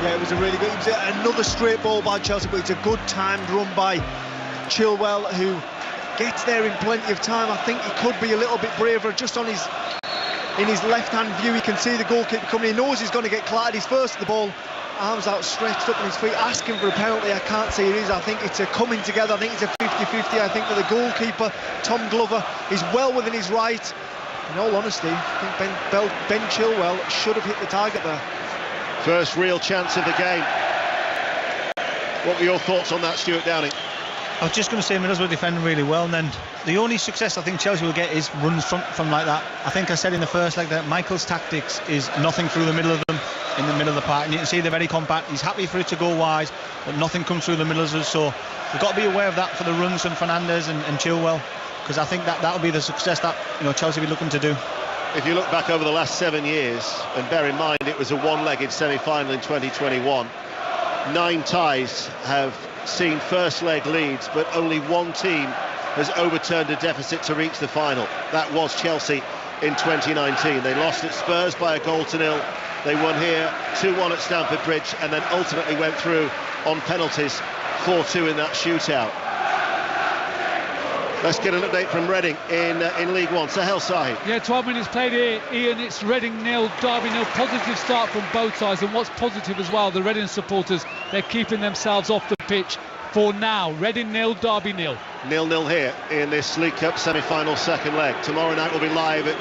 Yeah, it was a really good, it was another straight ball by Chelsea, but it's a good timed run by Chilwell, who gets there in plenty of time. I think he could be a little bit braver. Just on in his left-hand view, he can see the goalkeeper coming. He knows he's going to get clattered. He's first to the ball, arms outstretched up on his feet, asking for a penalty. I can't say it is. I think it's a coming together. I think it's a 50-50. I think that the goalkeeper, Tom Glover, is well within his right. In all honesty, I think Ben Chilwell should have hit the target there. First real chance of the game. What were your thoughts on that, Stuart Downing? I was just going to say Middlesbrough defending really well, and then the only success I think Chelsea will get is runs from like that. I think I said in the first leg that Michael's tactics is nothing through the middle of them, in the middle of the park, and you can see they're very compact. He's happy for it to go wide, but nothing comes through the middle of us, so we've got to be aware of that for the runs from Fernandes and Chilwell, because I think that'll be the success that Chelsea will be looking to do. If you look back over the last 7 years, and bear in mind it was a one-legged semi-final in 2021, 9 ties have seen first leg leads, but only one team has overturned a deficit to reach the final. That was Chelsea in 2019. They lost at Spurs by 1-0. They won here 2-1 at Stamford Bridge, and then ultimately went through on penalties 4-2 in that shootout. Let's get an update from Reading in League One. Sahel Sahi. Yeah, 12 minutes played here, Ian. It's Reading 0, Derby 0. Positive start from both sides, and what's positive as well, the Reading supporters, they're keeping themselves off the pitch for now. Reading 0, Derby 0. 0-0 here in this League Cup semi-final second leg. Tomorrow night we'll be live at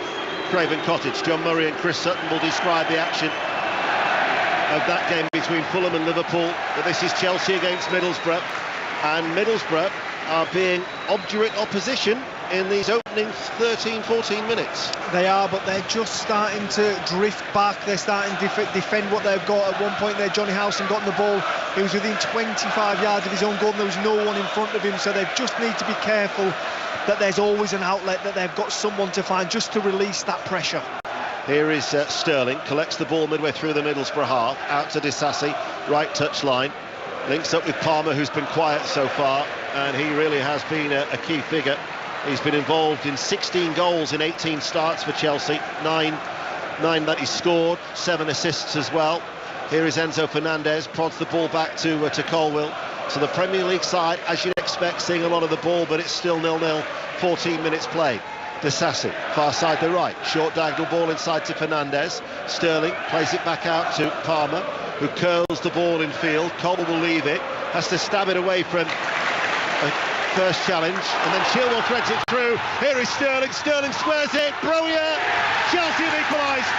Craven Cottage. John Murray and Chris Sutton will describe the action of that game between Fulham and Liverpool. But this is Chelsea against Middlesbrough, and Middlesbrough are being obdurate opposition in these opening 13-14 minutes. They are, but they're just starting to drift back. They're starting to defend what they've got. At one point there, Johnny Howson got on the ball. He was within 25 yards of his own goal, and there was no one in front of him, so they just need to be careful that there's always an outlet, that they've got someone to find just to release that pressure. Here is Sterling, collects the ball midway through the Middlesbrough half, out to Disasi, right touch line, links up with Palmer, who's been quiet so far, and he really has been a key figure. He's been involved in 16 goals in 18 starts for Chelsea, 9 that he scored, 7 assists as well. Here is Enzo Fernandez, prods the ball back to Colwill. So the Premier League side, as you'd expect, seeing a lot of the ball, but it's still 0-0, 14 minutes played. Disasi, far side the right, short diagonal ball inside to Fernandez. Sterling plays it back out to Palmer, who curls the ball in field. Colwill will leave it, has to stab it away from first challenge, and then Chilwell threads it through. Here is Sterling squares it, brilliant! Chelsea have equalised.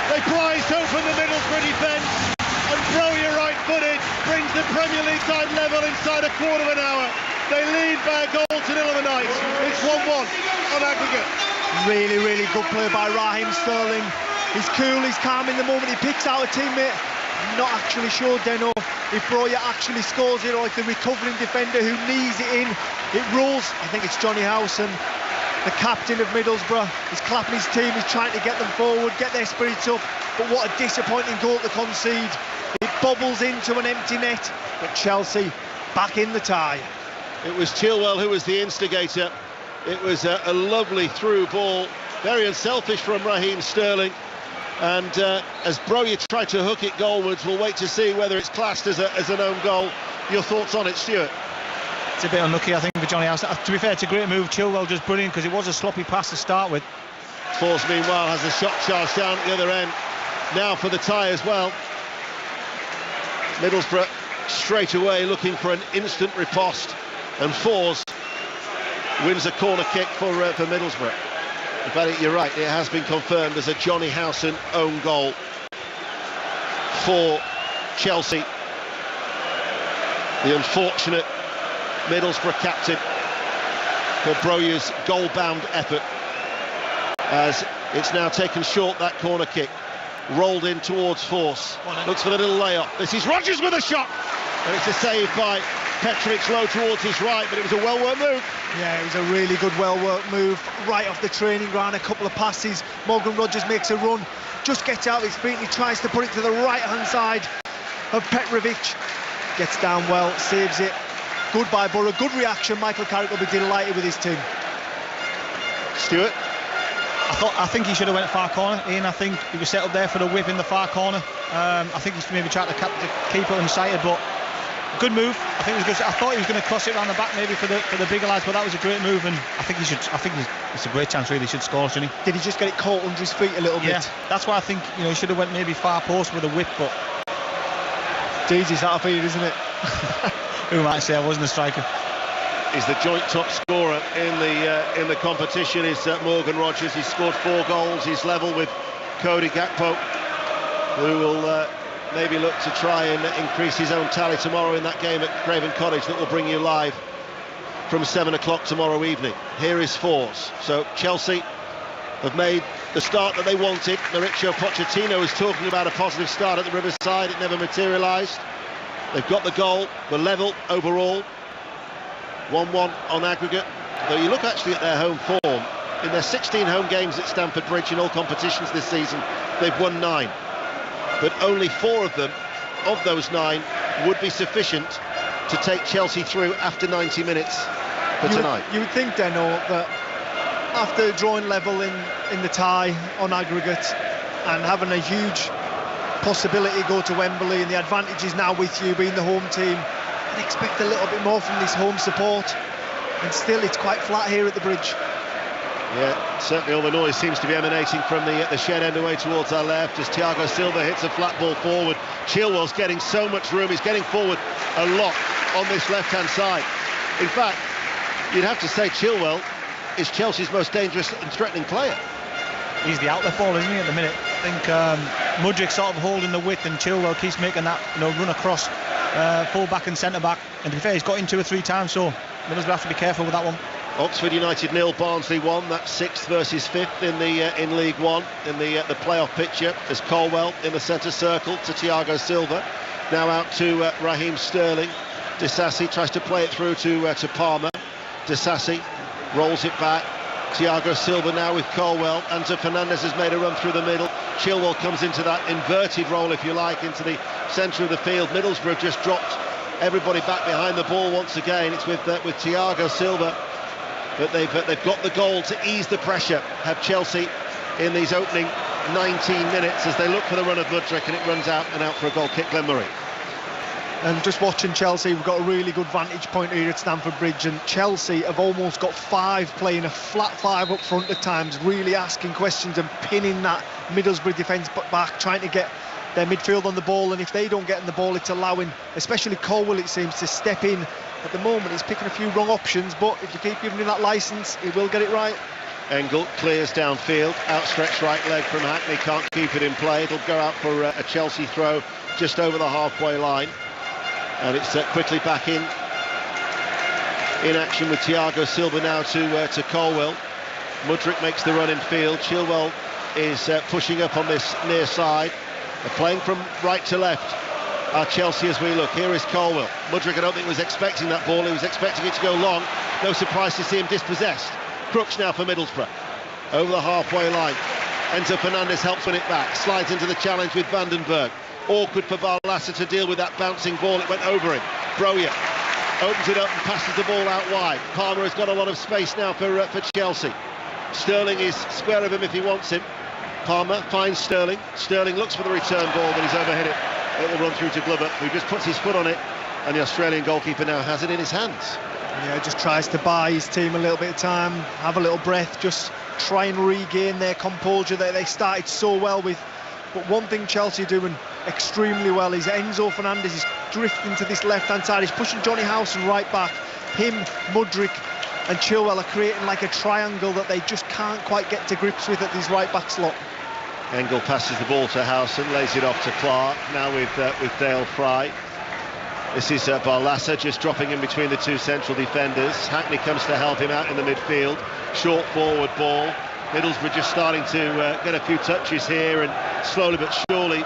They prized open the Middlesbrough defence, and Broja right-footed brings the Premier League side level inside a quarter of an hour. They lead by a goal to 0 of the night. It's 1-1 on aggregate. Really, really good play by Raheem Sterling. He's cool, he's calm in the moment. He picks out a teammate. I'm not actually sure, Deno, if Broja actually scores it or if the recovering defender who knees it in, it rolls. I think it's Johnny Howson, the captain of Middlesbrough. He's clapping his team, he's trying to get them forward, get their spirits up. But what a disappointing goal to concede. It bobbles into an empty net, but Chelsea back in the tie. It was Chilwell who was the instigator. It was a lovely through ball, very unselfish from Raheem Sterling. And as Broja tried to hook it goalwards, we'll wait to see whether it's classed as an own goal. Your thoughts on it, Stuart? It's a bit unlucky, I think, for Johnny Howson. To be fair, it's a great move. Chilwell just brilliant, because it was a sloppy pass to start with. Force, meanwhile, has a shot charged down at the other end. Now for the tie as well. Middlesbrough straight away looking for an instant riposte, and Force wins a corner kick for Middlesbrough. In fact, you're right, it has been confirmed as a Johnny Howson own goal for Chelsea. The unfortunate Middlesbrough captain for Broja's goal-bound effort, as it's now taken short, that corner kick. Rolled in towards Force, looks for the little layoff. This is Rodgers with a shot, and it's a save by Petrovic, low towards his right, but it was a well-worked move. Yeah, it was a really good, well-worked move, right off the training ground, a couple of passes. Morgan Rodgers makes a run, just gets out of his feet, and he tries to put it to the right-hand side of Petrovic. Gets down well, saves it. Good by Borough, good reaction. Michael Carrick will be delighted with his team. Stuart? I think he should have went far corner. Ian, I think he was set up there for the whip in the far corner. I think he's maybe tried to keep it unsighted, but good move. I think it was good. I thought he was going to cross it around the back maybe for the bigger lads, but that was a great move, and I think it's a great chance really. He should score, shouldn't he? Did he just get it caught under his feet a little bit? Yeah, that's why I think he should have went maybe far post with a whip, but it's easy out of here, isn't it? Who might say I wasn't a striker? He's the joint top scorer in the competition. Is Morgan Rogers. He's scored 4 goals. He's level with Cody Gakpo, who will maybe look to try and increase his own tally tomorrow in that game at Craven Cottage that will bring you live from 7 o'clock tomorrow evening. Here is Force. So Chelsea have made the start that they wanted. Mauricio Pochettino was talking about a positive start at the Riverside. It never materialised. They've got the goal. We're level overall. 1-1 on aggregate. Though you look actually at their home form, in their 16 home games at Stamford Bridge in all competitions this season, they've won 9. But only 4 of them, of those 9, would be sufficient to take Chelsea through after 90 minutes for tonight. You would think, Deno, that after drawing level in the tie on aggregate and having a huge possibility to go to Wembley, and the advantage is now with you being the home team, I'd expect a little bit more from this home support, and still it's quite flat here at the Bridge. Yeah, certainly all the noise seems to be emanating from the shed end away towards our left as Thiago Silva hits a flat ball forward. Chilwell's getting so much room, he's getting forward a lot on this left-hand side. In fact, you'd have to say Chilwell is Chelsea's most dangerous and threatening player. He's the outlet ball, isn't he, at the minute? I think Mudryk sort of holding the width, and Chilwell keeps making that run across full back and centre back. And to be fair, he's got in 2 or 3 times, so Middlesbrough have to be careful with that one. Oxford United 0, Barnsley 1. That's 6th versus 5th in League One in the playoff picture. As Colwell in the centre circle to Thiago Silva, now out to Raheem Sterling. Disasi tries to play it through to Palmer. Disasi rolls it back. Thiago Silva now with Colwell. Anto Fernandez has made a run through the middle. Chilwell comes into that inverted role, if you like, into the centre of the field. Middlesbrough just dropped everybody back behind the ball once again. It's with Thiago Silva. But they've got the goal to ease the pressure, have Chelsea in these opening 19 minutes as they look for the run of Mudryk, and it runs out and out for a goal kick, Glenn Murray. And just watching Chelsea, we've got a really good vantage point here at Stamford Bridge, and Chelsea have almost got 5 playing a flat 5 up front at times, really asking questions and pinning that Middlesbrough defence back, trying to get their midfield on the ball, and if they don't get on the ball, it's allowing, especially Colwell, it seems, to step in. At the moment, he's picking a few wrong options, but if you keep giving him that licence, he will get it right. Engel clears downfield, outstretched right leg from Hackney, can't keep it in play. It'll go out for a Chelsea throw just over the halfway line. And it's quickly back in action with Thiago Silva now to Colwell. Mudryk makes the run in field. Chilwell is pushing up on this near side. They're playing from right to left. Chelsea as we look. Here is Colwell. Mudryk, I don't think was expecting that ball. He was expecting it to go long. No surprise to see him dispossessed. Crooks now for Middlesbrough. Over the halfway line. Anto Fernandez helps win it back. Slides into the challenge with Vandenberg. Awkward for Barlassa to deal with that bouncing ball. It went over him. Broja opens it up and passes the ball out wide. Palmer has got a lot of space now for Chelsea. Sterling is square of him if he wants him. Palmer finds Sterling. Sterling looks for the return ball, but he's overhit it. It will run through to Glover, who just puts his foot on it, and the Australian goalkeeper now has it in his hands. Yeah, just tries to buy his team a little bit of time, have a little breath, just try and regain their composure that they started so well with. But one thing Chelsea are doing extremely well is Enzo Fernandez is drifting to this left-hand side. He's pushing Johnny Howson right back. Him, Mudryk and Chilwell are creating like a triangle that they just can't quite get to grips with at this right-back slot. Engel passes the ball to Howson, lays it off to Clark, now with Dale Fry. This is Barlassa just dropping in between the 2 central defenders. Hackney comes to help him out in the midfield. Short forward ball. Middlesbrough just starting to get a few touches here and slowly but surely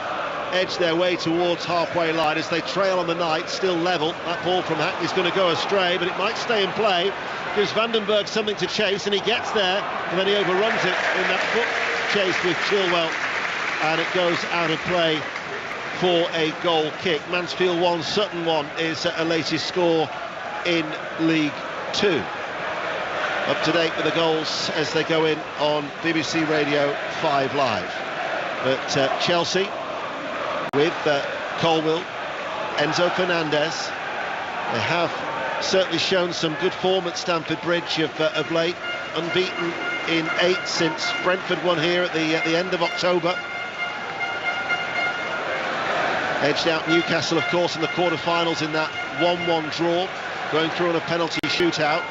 edge their way towards halfway line as they trail on the night, still level. That ball from Hackney's going to go astray, but it might stay in play. Gives Vandenberg something to chase, and he gets there, and then he overruns it in that foot chase with Chilwell, and it goes out of play for a goal kick. Mansfield 1, Sutton 1 is a latest score in League 2. up to date with the goals as they go in on BBC Radio 5 Live. But Chelsea with Colwill, Enzo Fernandez, they have certainly shown some good form at Stamford Bridge of late, unbeaten in 8 since Brentford won here at the end of October. Edged out Newcastle, of course, in the quarter-finals in that 1-1 draw, going through on a penalty shootout.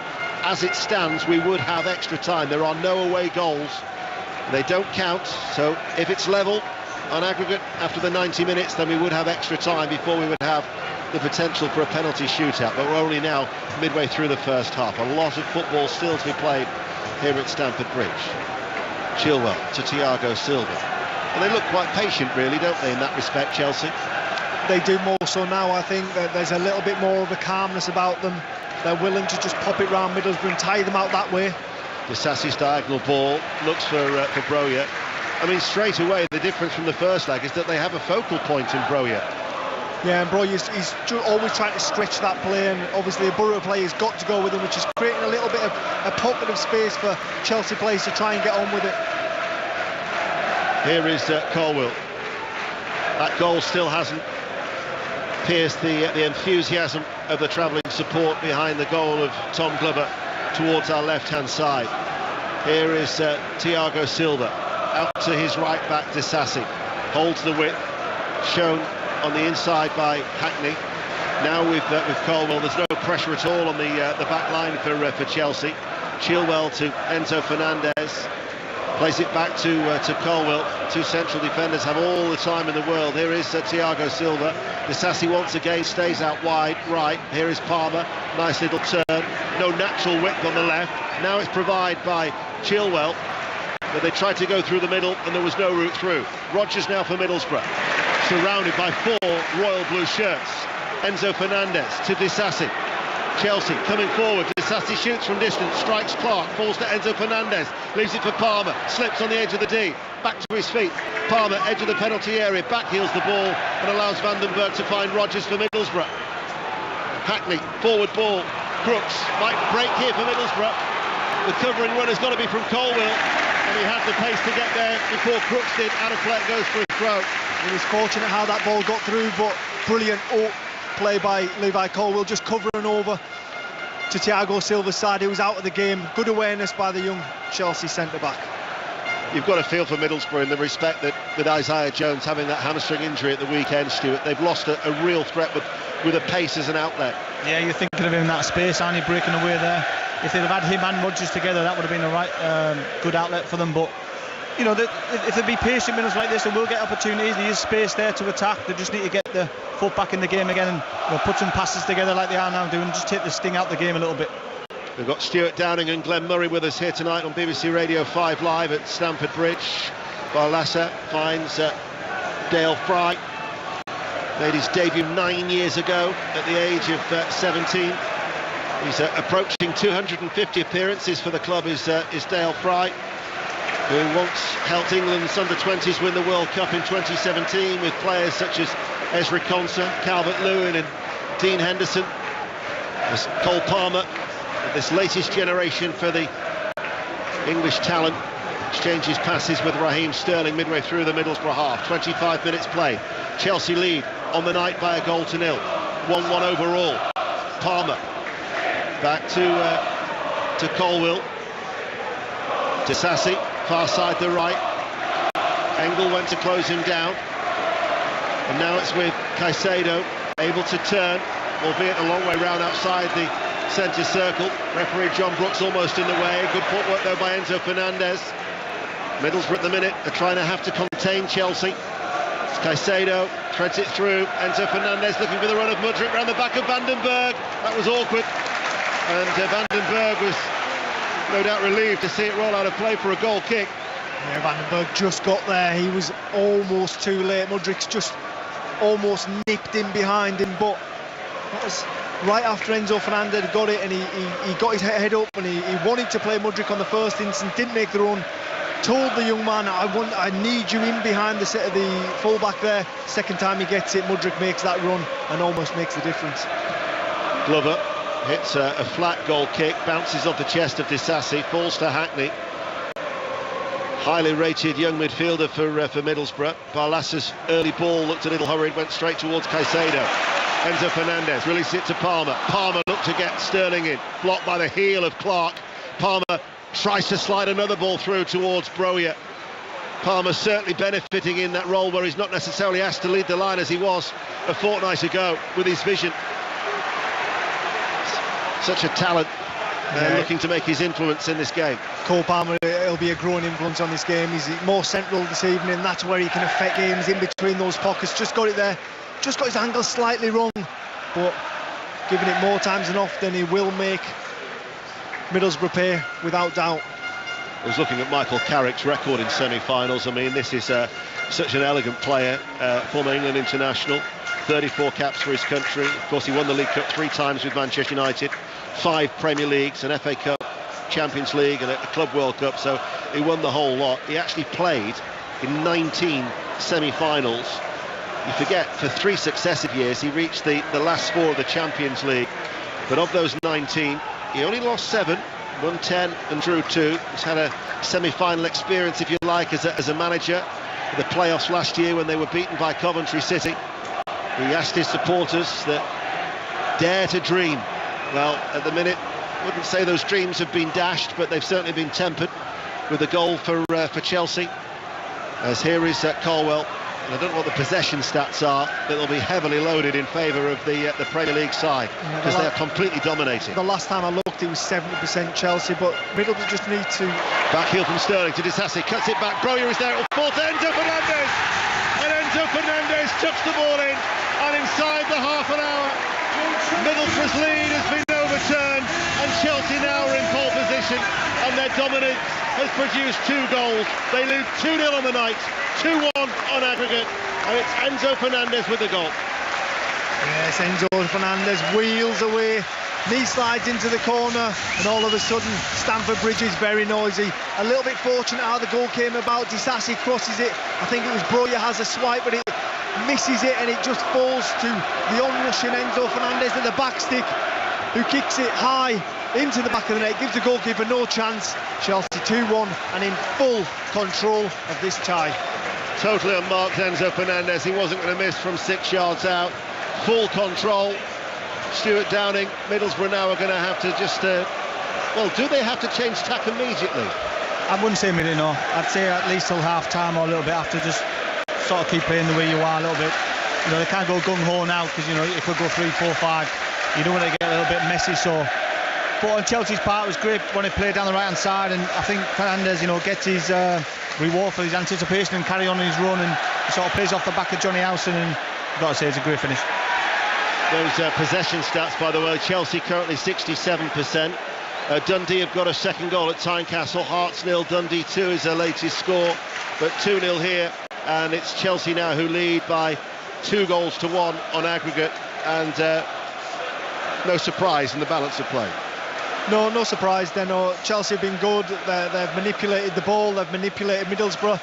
As it stands, we would have extra time. There are no away goals. They don't count, so if it's level on aggregate after the 90 minutes, then we would have extra time before we would have the potential for a penalty shootout. But we're only now midway through the first half. A lot of football still to be played here at Stamford Bridge. Chilwell to Thiago Silva. And they look quite patient, really, don't they, in that respect, Chelsea? They do more so now. I think that there's a little bit more of a calmness about them. They're willing to just pop it round Middlesbrough and tie them out that way. Disasi's diagonal ball looks for Broja. I mean, straight away, the difference from the first leg is that they have a focal point in Broja. Yeah, and Broja, he's always trying to stretch that play, and obviously a Borough player's got to go with him, which is creating a little bit of a pocket of space for Chelsea players to try and get on with it. Here is Colwill. That goal still hasn't pierced the enthusiasm of the travelling support behind the goal of Tom Glover towards our left-hand side. Here is Thiago Silva, out to his right back, Disasi, holds the width, shown on the inside by Hackney. Now with Colwill, there's no pressure at all on the back line for Chelsea. Chilwell to Enzo Fernandez, plays it back to Colwill. Two central defenders have all the time in the world. Here is Thiago Silva. Disasi once again stays out wide right. Here is Palmer, nice little turn, no natural width on the left. Now it's provided by Chilwell, but they tried to go through the middle and there was no route through. Rodgers now for Middlesbrough, surrounded by 4 royal blue shirts. Enzo Fernandez to Disasi. Chelsea coming forward. Disasi shoots from distance, strikes Clark, falls to Enzo Fernandez, leaves it for Palmer, slips on the edge of the D, back to his feet. Palmer, edge of the penalty area, backheels the ball and allows Vandenberg to find Rodgers for Middlesbrough. Hackney, forward ball. Crooks might break here for Middlesbrough. The covering run has got to be from Colwill, and he had the pace to get there before Crooks did. Out of play it goes for a throw. He was fortunate how that ball got through, but brilliant play by Levi Colwill, just covering over to Thiago Silva's side, who was out of the game. Good awareness by the young Chelsea centre-back. You've got to feel for Middlesbrough in the respect that with Isaiah Jones having that hamstring injury at the weekend, Stuart, they've lost a real threat with a pace as an outlet. Yeah, you're thinking of him in that space, aren't you, breaking away there? If they'd have had him and Rodgers together, that would have been a right good outlet for them. But you know, if they be patient minutes like this, they will get opportunities. There is space there to attack. They just need to get the foot back in the game again and put some passes together like they are now doing, just take the sting out the game a little bit. We've got Stuart Downing and Glenn Murray with us here tonight on BBC Radio 5 Live at Stamford Bridge. Barlassa finds Dale Fry. Made his debut 9 years ago at the age of 17. He's approaching 250 appearances for the club, is Dale Fry, who once helped England's under-20s win the World Cup in 2017 with players such as Ezri Konsa, Calvert-Lewin and Dean Henderson. There's Cole Palmer, this latest generation for the English talent, exchanges passes with Raheem Sterling midway through the Middlesbrough half. 25 minutes played. Chelsea lead on the night by a goal to nil. 1-1 overall. Palmer back to Colwill. Disasi, far side the right. Engel went to close him down. And now it's with Caicedo, able to turn, albeit a long way round outside the centre circle. Referee John Brooks almost in the way. Good footwork though by Enzo Fernandez. Middlesbrough at the minute are trying to have to contain Chelsea. It's Caicedo, threads it through. Enzo Fernandez looking for the run of Mudryk round the back of Vandenberg. That was awkward. And Vandenberg was no doubt relieved to see it roll out of play for a goal kick. Yeah, Vandenberg just got there. He was almost too late. Mudryk's just almost nipped in behind him, but that was right after Enzo Fernandez got it, and he got his head up, and he wanted to play Mudryk on the first instance, didn't make the run. Told the young man, I need you in behind the full-back there. Second time he gets it, Mudryk makes that run and almost makes the difference. Glover hits a flat goal kick, bounces off the chest of Disasi, falls to Hackney. Highly rated young midfielder for Middlesbrough. Barlas's early ball looked a little hurried, went straight towards Caicedo. Enzo Fernandez released it to Palmer. Palmer looked to get Sterling in, blocked by the heel of Clark. Palmer tries to slide another ball through towards Broja. Palmer certainly benefiting in that role where he's not necessarily asked to lead the line as he was a fortnight ago with his vision. Such a talent, looking to make his influence in this game. Cole Palmer, he'll be a growing influence on this game. He's more central this evening. That's where he can affect games, in between those pockets. Just got it there, just got his angle slightly wrong, but giving it more times than often, he will make Middlesbrough pay without doubt. I was looking at Michael Carrick's record in semi-finals. I mean, this is such an elegant player, former England international, 34 caps for his country. Of course, he won the League Cup 3 times with Manchester United, 5 Premier Leagues, an FA Cup, Champions League and a Club World Cup, so he won the whole lot. He actually played in 19 semi-finals. You forget, for 3 successive years, he reached the last 4 of the Champions League. But of those 19, he only lost 7, won 10 and drew 2. He's had a semi-final experience, if you like, as a manager. The playoffs last year when they were beaten by Coventry City. He asked his supporters that dare to dream. Well, at the minute, I wouldn't say those dreams have been dashed, but they've certainly been tempered with a goal for Chelsea. As here is Colwell. And I don't know what the possession stats are, but they'll be heavily loaded in favour of the Premier League side, because they're completely dominating. The last time I looked, it was 70% Chelsea, but Middlesbrough just need to... Back heel from Sterling to Disasi, cuts it back, Broja is there, it'll fall to Enzo Fernandez! And Enzo Fernandez chucks the ball in, and inside the half an hour, Middlesbrough's lead has been overturned, and Chelsea now are in pole position, and their dominance has produced 2 goals. They lose 2-0 on the night, 2-1 on aggregate, and it's Enzo Fernandez with the goal. Yes, Enzo Fernandez wheels away, knee slides into the corner, and all of a sudden Stamford Bridge is very noisy. A little bit fortunate how the goal came about. Disasi crosses it. I think it was Broja has a swipe, but it misses it, and it just falls to the onrushing Enzo Fernandez at the back stick, who kicks it high into the back of the net, gives the goalkeeper no chance. Chelsea 2-1 and in full control of this tie. Totally unmarked Enzo Fernandez. He wasn't going to miss from 6 yards out. Full control. Stuart Downing, Middlesbrough now are going to have to just well, do they have to change tack immediately? I wouldn't say immediately, no. I'd say at least till half time or a little bit after, just sort of keep playing the way you are a little bit. You know, they can't go gung-ho now, because, you know, it could go 3, 4, 5. You don't want to get a little bit messy, so... But on Chelsea's part, it was great when he played down the right-hand side, and I think Fernandez, you know, gets his reward for his anticipation and carry on his run, and he sort of plays off the back of Johnny Howson, and I've got to say it's a great finish. Those possession stats, by the way, Chelsea currently 67%. Dundee have got a second goal at Tynecastle. Hearts 0, Dundee 2 is their latest score, but 2-0 here, and it's Chelsea now who lead by 2-1 on aggregate, and no surprise in the balance of play. No surprise then. No, Chelsea have been good. They've manipulated the ball, they've manipulated Middlesbrough,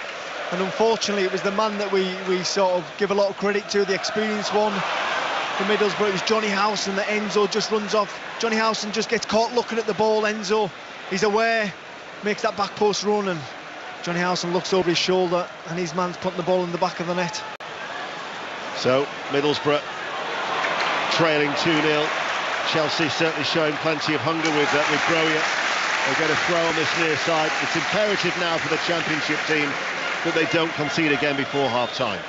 and unfortunately it was the man that we sort of give a lot of credit to, the experienced one for Middlesbrough. It was Johnny Howson that Enzo just runs off. Johnny Howson just gets caught looking at the ball. Enzo, he's aware, makes that back post run, and Johnny Howson looks over his shoulder, and his man's putting the ball in the back of the net. So Middlesbrough trailing 2-0. Chelsea certainly showing plenty of hunger with Broja. They're going to throw on this near side. It's imperative now for the Championship team that they don't concede again before half-time.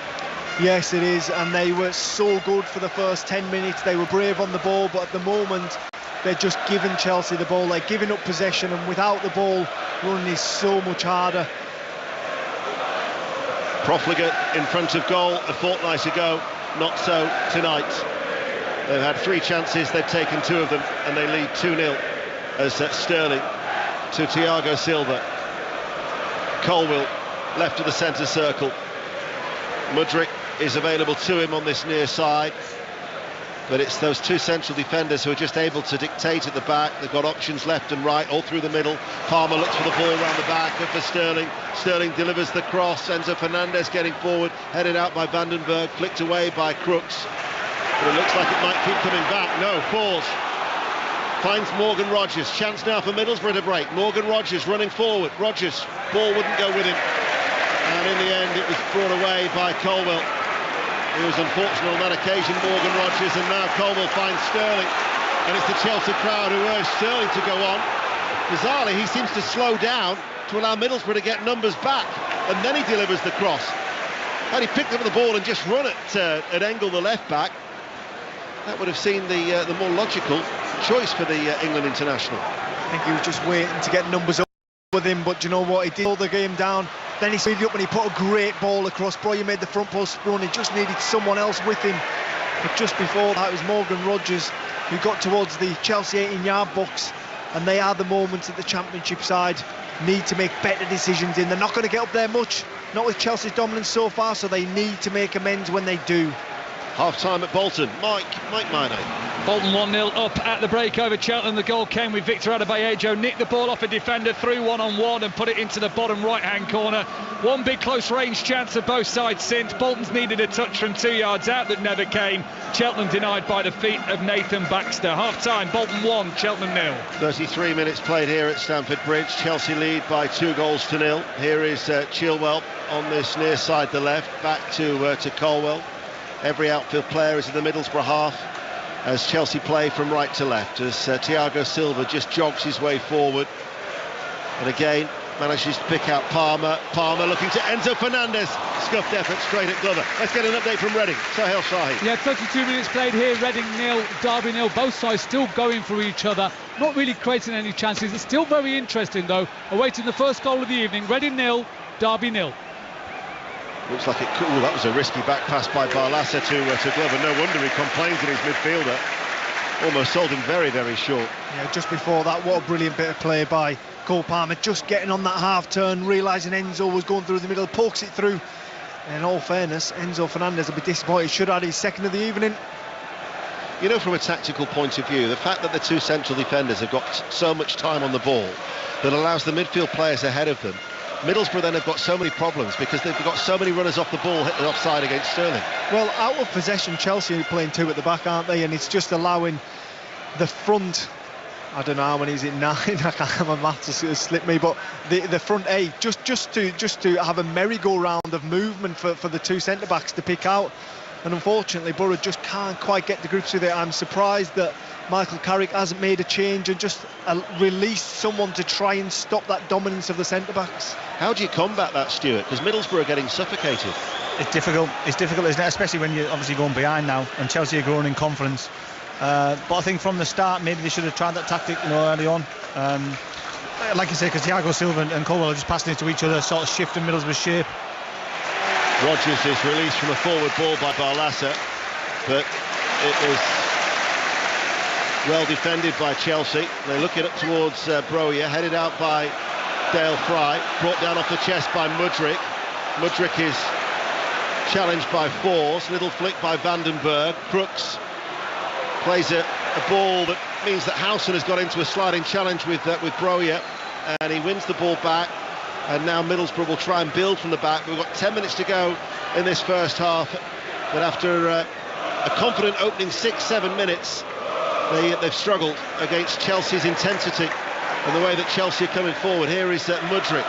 Yes, it is, and they were so good for the first 10 minutes. They were brave on the ball, but at the moment they're just giving Chelsea the ball. They're giving up possession, and without the ball, running is so much harder. Profligate in front of goal a fortnight ago, not so tonight. They've had 3 chances, they've taken 2 of them, and they lead 2-0 as Sterling to Thiago Silva. Colwell left of the centre circle. Mudryk is available to him on this near side, but it's those 2 central defenders who are just able to dictate at the back. They've got options left and right, all through the middle. Palmer looks for the ball round the back for Sterling. Sterling delivers the cross. Enzo Fernandez getting forward, headed out by Vandenberg, flicked away by Crooks. But it looks like it might keep coming back. No, falls. finds Morgan Rogers. Chance now for Middlesbrough to break. Morgan Rogers running forward. Rogers, ball wouldn't go with him. And in the end, it was brought away by Colwell. He was unfortunate on that occasion, Morgan Rogers, and now Colwell finds Sterling. And it's the Chelsea crowd who urge Sterling to go on. Bizarrely, he seems to slow down to allow Middlesbrough to get numbers back. And then he delivers the cross. Had he picked up the ball and just run at Engel, the left back, that would have seen the more logical choice for the England international. I think he was just waiting to get numbers up with him, but you know what, he did hold the game down. Then he speeded up and he put a great ball across. Broya made the front post run. He just needed someone else with him. But just before that, it was Morgan Rogers who got towards the Chelsea 18-yard box, and they are the moments that the Championship side need to make better decisions in. They're not going to get up there much, not with Chelsea's dominance so far, so they need to make amends when they do. Half-time at Bolton. Mike Minay. Bolton 1-0 up at the break over Cheltenham. The goal came with Victor Adebayo. Nicked the ball off a defender through one-on-one and put it into the bottom right-hand corner. One big close-range chance of both sides since. Bolton's needed a touch from 2 yards out that never came. Cheltenham denied by the feet of Nathan Baxter. Half-time, Bolton 1, Cheltenham 0. 33 minutes played here at Stamford Bridge. Chelsea lead by 2-0. Here is Chilwell on this near side, the left, back to Colwell. Every outfield player is in the Middlesbrough half as Chelsea play from right to left, as Thiago Silva just jogs his way forward and again manages to pick out Palmer. Palmer looking to Enzo Fernandez. Scuffed effort straight at Glover. Let's get an update from Reading. Sahel Shahi. Yeah, 32 minutes played here. Reading 0, Derby 0. Both sides still going for each other, not really creating any chances. It's still very interesting though, awaiting the first goal of the evening. Reading 0, Derby 0. Looks like it could. Ooh, that was a risky back pass by Barlaser to Glover. No wonder he complains in his midfielder. Almost sold him very, very short. Yeah, just before that, what a brilliant bit of play by Cole Palmer. Just getting on that half turn, realising Enzo was going through the middle, pokes it through. And in all fairness, Enzo Fernandez will be disappointed. Should have had his second of the evening. You know, from a tactical point of view, the fact that the two central defenders have got so much time on the ball that allows the midfield players ahead of them. Middlesbrough then have got so many problems because they've got so many runners off the ball hitting offside against Sterling. Well, out of possession, Chelsea are playing two at the back, aren't they? And it's just allowing the front, I don't know how many is it, 9? I can't, my maths has slipped me, but the front eight just to have a merry-go-round of movement for the two centre backs to pick out. And unfortunately, Borough just can't quite get to grips with it. I'm surprised that Michael Carrick hasn't made a change and just released someone to try and stop that dominance of the centre-backs. How do you combat that, Stuart? Because Middlesbrough are getting suffocated. It's difficult, isn't it? Especially when you're obviously going behind now and Chelsea are growing in confidence. But I think from the start, maybe they should have tried that tactic, early on. Like you say, because Thiago Silva and Colwell are just passing it to each other, sort of shifting Middlesbrough's shape. Rogers is released from a forward ball by Barlaser, but it was well defended by Chelsea. They look it up towards Broya, headed out by Dale Fry, brought down off the chest by Mudryk. Mudryk is challenged by Forss, little flick by Vandenberg. Crooks plays a ball that means that Howson has got into a sliding challenge with Broya, and he wins the ball back. And now Middlesbrough will try and build from the back. We've got 10 minutes to go in this first half, but after a confident opening 6-7 minutes, they've struggled against Chelsea's intensity and the way that Chelsea are coming forward. Here is Mudryk.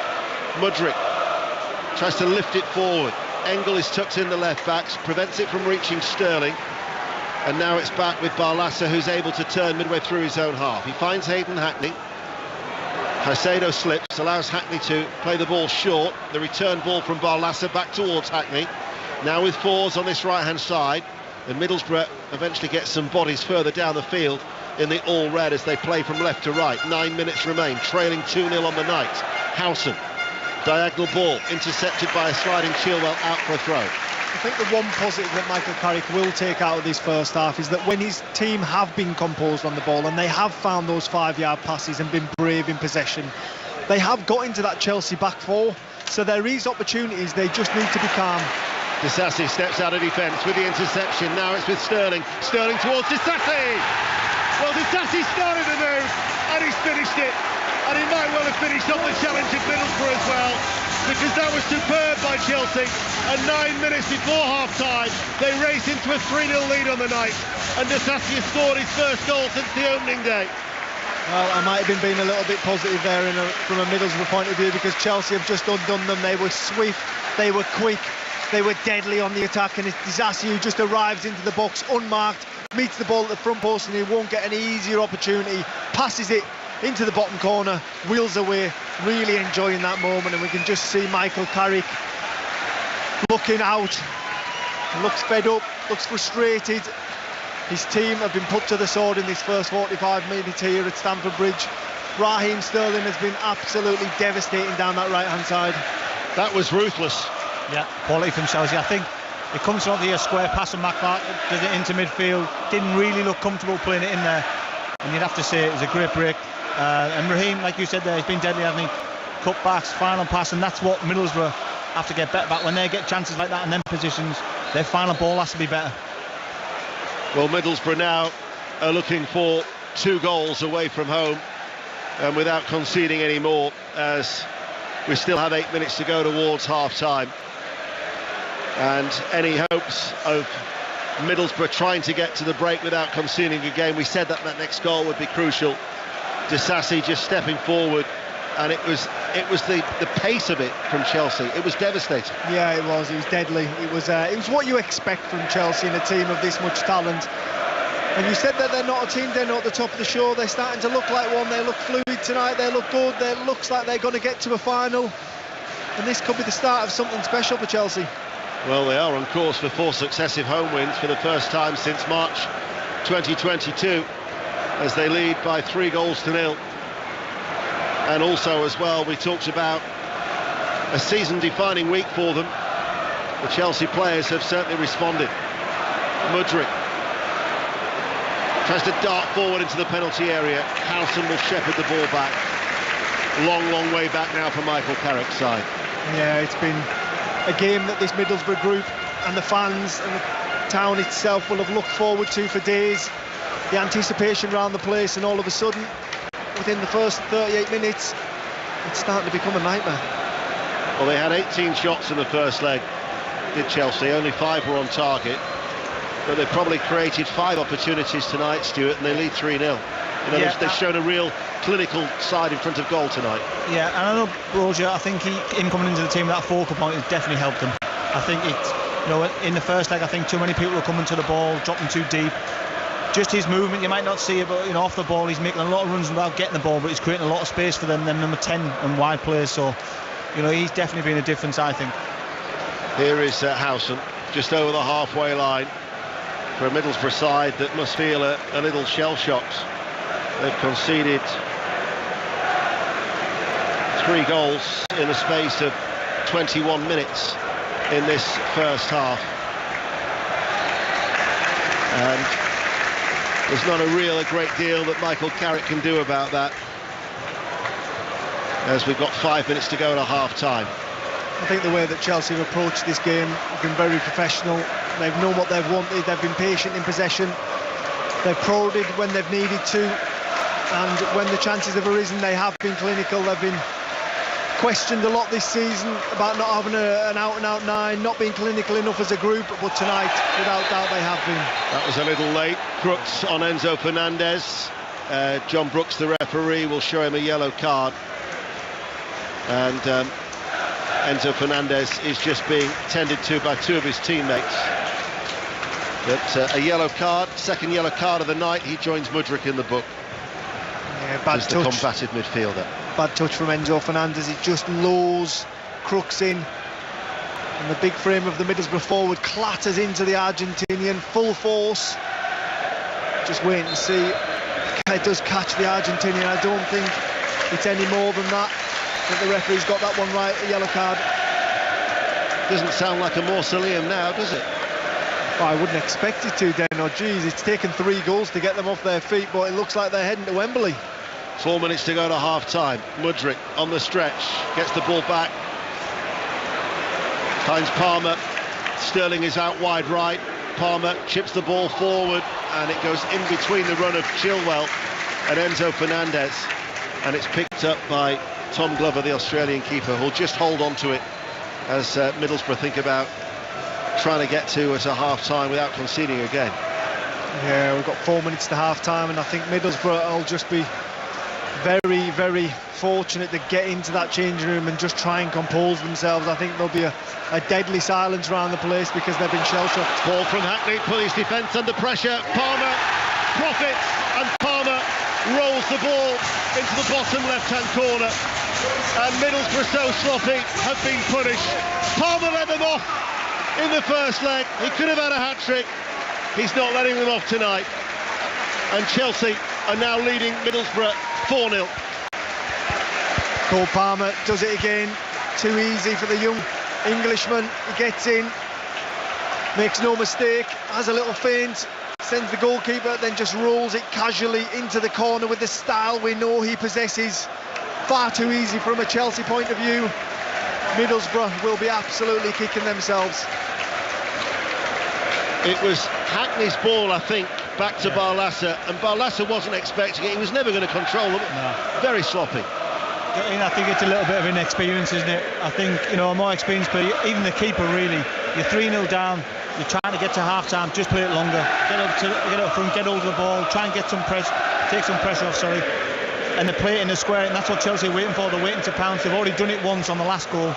Mudryk tries to lift it forward. Engel is tucked in the left backs, prevents it from reaching Sterling. And now it's back with Barlaser, who's able to turn midway through his own half. He finds Hayden Hackney. Caicedo slips, allows Hackney to play the ball short. The return ball from Barlaser back towards Hackney. Now with Forss on this right-hand side. And Middlesbrough eventually get some bodies further down the field in the all-red as they play from left to right. 9 minutes remain, trailing 2-0 on the night. Howson, diagonal ball, intercepted by a sliding Chilwell out for a throw. I think the one positive that Michael Carrick will take out of this first half is that when his team have been composed on the ball and they have found those 5-yard passes and been brave in possession, they have got into that Chelsea back four, so there is opportunities, they just need to be calm. Disasi steps out of defence with the interception. Now it's with Sterling. Sterling towards Disasi. Well, Disasi started the move and he's finished it. And he might well have finished off the challenge at Middlesbrough as well, because that was superb by Chelsea. And 9 minutes before half-time, they race into a 3-0 lead on the night. And Disasi has scored his first goal since the opening day. Well, I might have been being a little bit positive there from a Middlesbrough point of view, because Chelsea have just undone them. They were swift, they were quick, they were deadly on the attack, and it's Disasi who just arrives into the box unmarked, meets the ball at the front post, and he won't get any easier opportunity, passes it into the bottom corner, wheels away, really enjoying that moment. And we can just see Michael Carrick looking out, looks fed up, looks frustrated. His team have been put to the sword in this first 45 minutes here at Stamford Bridge. Raheem Sterling has been absolutely devastating down that right-hand side. That was ruthless. Yeah, quality from Chelsea. I think it comes from the square pass and McClark does it into midfield. Didn't really look comfortable playing it in there. And you'd have to say it was a great break. And Raheem, like you said there, he's been deadly, hasn't he? Cutbacks, final pass, and that's what Middlesbrough have to get better back. When they get chances like that in them positions, their final ball has to be better. Well, Middlesbrough now are looking for 2 goals away from home, and without conceding any more, as we still have 8 minutes to go towards half-time. And any hopes of Middlesbrough trying to get to the break without conceding a game, we said that next goal would be crucial. Disasi just stepping forward, and it was the pace of it from Chelsea. It was devastating. Yeah, it was deadly. It was what you expect from Chelsea in a team of this much talent. And you said that they're not a team, they're not at the top of the show. They're starting to look like one. They look fluid tonight, they look good. It looks like they're going to get to a final, and this could be the start of something special for Chelsea. Well, they are on course for 4 successive home wins for the first time since March 2022, as they lead by 3-0. And also, as well, we talked about a season-defining week for them. The Chelsea players have certainly responded. Mudryk tries to dart forward into the penalty area. Howson will shepherd the ball back. Long way back now for Michael Carrick's side. Yeah, it's been a game that this Middlesbrough group and the fans and the town itself will have looked forward to for days. The anticipation around the place, and all of a sudden, within the first 38 minutes, it's starting to become a nightmare. Well, they had 18 shots in the first leg, did Chelsea. Only 5 were on target, but they've probably created 5 opportunities tonight, Stuart, and they lead 3-0. They've shown a real clinical side in front of goal tonight. Yeah, and I know Roger, I think him coming into the team with that focal point has definitely helped him. I think in the first leg, I think too many people were coming to the ball, dropping too deep. Just his movement, you might not see it, but off the ball, he's making a lot of runs without getting the ball, but he's creating a lot of space for them number 10 and wide players. So, he's definitely been a difference, I think. Here is Howson, just over the halfway line for a Middlesbrough side that must feel a little shell-shocked. They've conceded 3 goals in the space of 21 minutes in this first half. And there's not a great deal that Michael Carrick can do about that, as we've got 5 minutes to go to half-time. I think the way that Chelsea have approached this game has been very professional. They've known what they've wanted, they've been patient in possession, they've prodded when they've needed to, and when the chances have arisen, they have been clinical. They've been questioned a lot this season about not having an out-and-out 9, not being clinical enough as a group, but tonight, without doubt, they have been. That was a little late. Crooks on Enzo Fernandez. John Brooks, the referee, will show him a yellow card. And Enzo Fernandez is just being tended to by 2 of his teammates. But a yellow card, second yellow card of the night. He joins Mudryk in the book. Yeah, bad touch. The combative midfielder. Bad touch from Enzo Fernandez. He just lures Crooks in. And the big frame of the Middlesbrough forward clatters into the Argentinian, full force. Just wait and see. It does catch the Argentinian. I don't think it's any more than that. I think the referee's got that one right, a yellow card. Doesn't sound like a mausoleum now, does it? Well, I wouldn't expect it to, Den. Geez, it's taken 3 goals to get them off their feet, but it looks like they're heading to Wembley. 4 minutes to go to half-time. Mudryk on the stretch, gets the ball back. Finds Palmer. Sterling is out wide right. Palmer chips the ball forward, and it goes in between the run of Chilwell and Enzo Fernandez, and it's picked up by Tom Glover, the Australian keeper, who'll just hold on to it as Middlesbrough think about trying to get to at a half-time without conceding again. Yeah, we've got 4 minutes to half-time, and I think Middlesbrough will just be very, very fortunate to get into that changing room and just try and compose themselves. I think there'll be a deadly silence around the place because they've been shell-shocked. Ball from Hackney, put his defence under pressure. Palmer profits, and Palmer rolls the ball into the bottom left-hand corner. And Middlesbrough, so sloppy, have been punished. Palmer led them off in the first leg. He could have had a hat-trick. He's not letting them off tonight. And Chelsea are now leading Middlesbrough 4-0. Cole Palmer does it again. Too easy for the young Englishman. He gets in, makes no mistake, has a little feint, sends the goalkeeper, then just rolls it casually into the corner with the style we know he possesses. Far too easy from a Chelsea point of view. Middlesbrough will be absolutely kicking themselves. It was Hackney's ball, I think, back to Barlaser, and Barlaser wasn't expecting it. He was never going to control them. No. Very sloppy. I think it's a little bit of inexperience, isn't it? I think, you know, a more experienced player, even the keeper, really. You're 3-0 down, you're trying to get to half-time, just play it longer. Get up front, get hold of the ball, try and get some pressure, take some pressure off, and they play it in the square, and that's what Chelsea are waiting for. They're waiting to pounce. They've already done it once on the last goal,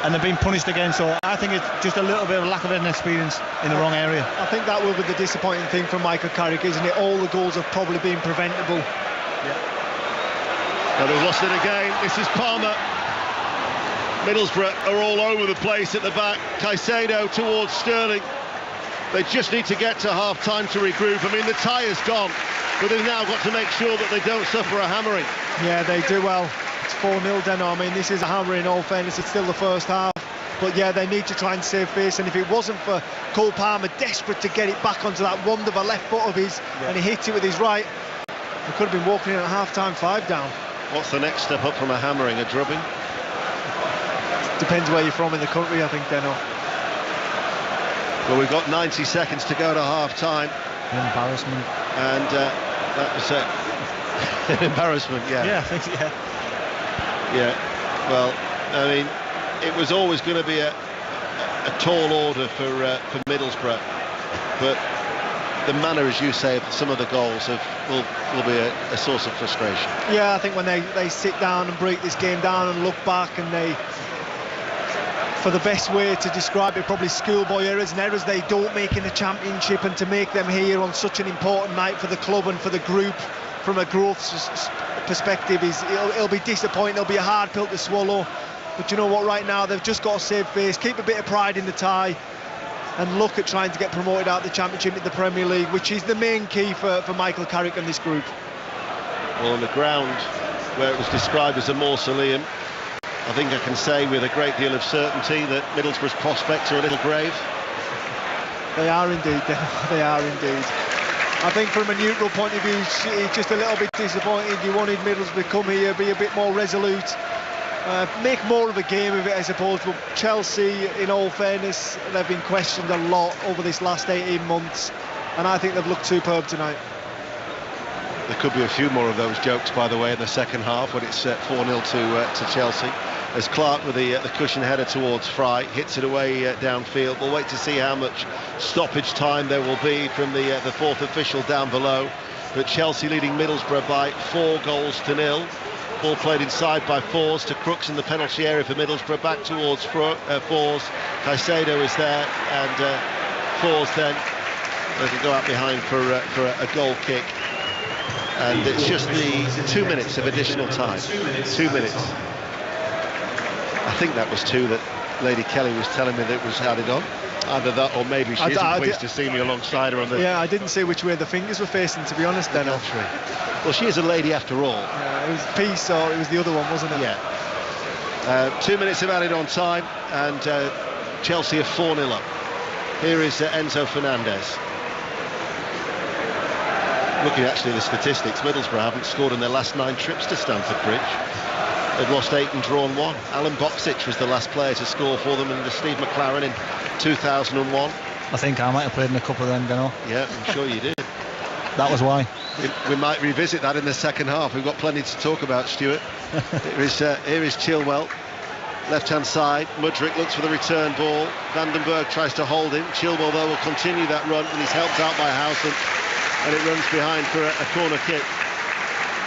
and they've been punished again, so I think it's just a little bit of a lack of inexperience in the wrong area. I think that will be the disappointing thing from Michael Carrick, isn't it? All the goals have probably been preventable. Yeah. Well, they've lost it again. This is Palmer. Middlesbrough are all over the place at the back. Caicedo towards Sterling. They just need to get to half-time to regroup. I mean, the tie is gone, but they've now got to make sure that they don't suffer a hammering. Yeah, they do well. It's 4-0, Deno. I mean, this is a hammer in all fairness. It's still the first half. But yeah, they need to try and save face. And if it wasn't for Cole Palmer desperate to get it back onto that wonderful left foot of his, and he hits it with his right, he could have been walking in at half-time 5 down. What's the next step up from a hammering? A drubbing? Depends where you're from in the country, I think, Deno. Well, we've got 90 seconds to go to half-time. Embarrassment. And that was an embarrassment, yeah. Yeah, I think, yeah. Yeah, well, I mean, it was always going to be a tall order for Middlesbrough, but the manner, as you say, of some of the goals will be a source of frustration. Yeah, I think when they sit down and break this game down and look back, and they, for the best way to describe it, probably schoolboy errors and errors they don't make in the Championship, and to make them here on such an important night for the club and for the group from a growth perspective, it'll be disappointing. It'll be a hard pill to swallow, but you know what, right now they've just got to save face, keep a bit of pride in the tie, and look at trying to get promoted out of the Championship into the Premier League, which is the main key for Michael Carrick and this group. Well, on the ground where it was described as a mausoleum, I think I can say with a great deal of certainty that Middlesbrough's prospects are a little grave. They are indeed, they are indeed. I think from a neutral point of view, it's just a little bit disappointing. You wanted Middlesbrough to come here, be a bit more resolute, make more of a game of it, I suppose. But Chelsea, in all fairness, they've been questioned a lot over this last 18 months, and I think they've looked superb tonight. There could be a few more of those jokes, by the way, in the second half when it's 4-0 to Chelsea. As Clark with the cushion header towards Fry, hits it away downfield. We'll wait to see how much stoppage time there will be from the fourth official down below. But Chelsea leading Middlesbrough by 4-0. Ball played inside by Fours to Crooks in the penalty area for Middlesbrough, back towards Fours. Caicedo is there, and Fours then doesn't go out behind for a goal kick. And it's just the 2 minutes of additional time. 2 minutes. I think that was 2 that Lady Kelly was telling me that it was added on. Either that, or maybe she isn't pleased to see me alongside her on the... Yeah, I didn't see which way the fingers were facing, to be honest, then. Well, she is a lady after all. It was Peace, or it was the other one, wasn't it? Yeah. 2 minutes of added on time, and Chelsea are 4-0 up. Here is Enzo Fernandez. Looking actually at the statistics, Middlesbrough haven't scored in their last 9 trips to Stamford Bridge. They've lost 8 and drawn 1. Alan Boksic was the last player to score for them, and Steve McLaren in 2001. I think I might have played in a couple of them, Deno. Yeah, I'm sure you did. That was why. We might revisit that in the second half. We've got plenty to talk about, Stuart. Here is Chilwell, left-hand side. Mudryk looks for the return ball. Vandenberg tries to hold him. Chilwell, though, will continue that run, and he's helped out by Houghton, and it runs behind for a corner kick.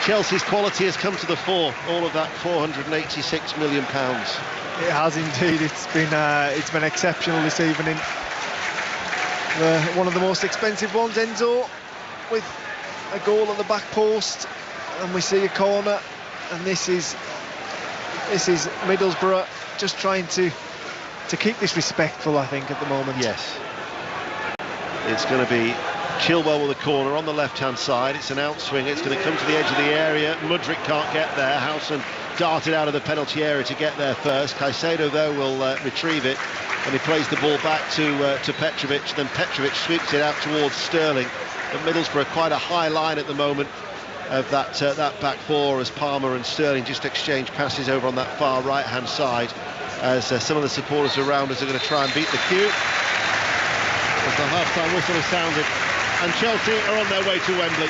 Chelsea's quality has come to the fore, all of that £486 million. It has indeed. It's been exceptional this evening. One of the most expensive ones, Enzo, with a goal at the back post, and we see a corner, and this is Middlesbrough just trying to keep this respectful, I think, at the moment. Yes. It's going to be Chilwell with a corner on the left-hand side. It's an outswing. It's going to come to the edge of the area. Mudryk can't get there. Howson darted out of the penalty area to get there first. Caicedo, though, will retrieve it, and he plays the ball back to Petrovic. Then Petrovic sweeps it out towards Sterling. But Middlesbrough quite a high line at the moment of that back four, as Palmer and Sterling just exchange passes over on that far right-hand side, as some of the supporters around us are going to try and beat the queue. As the half-time whistle has sounded, and Chelsea are on their way to Wembley.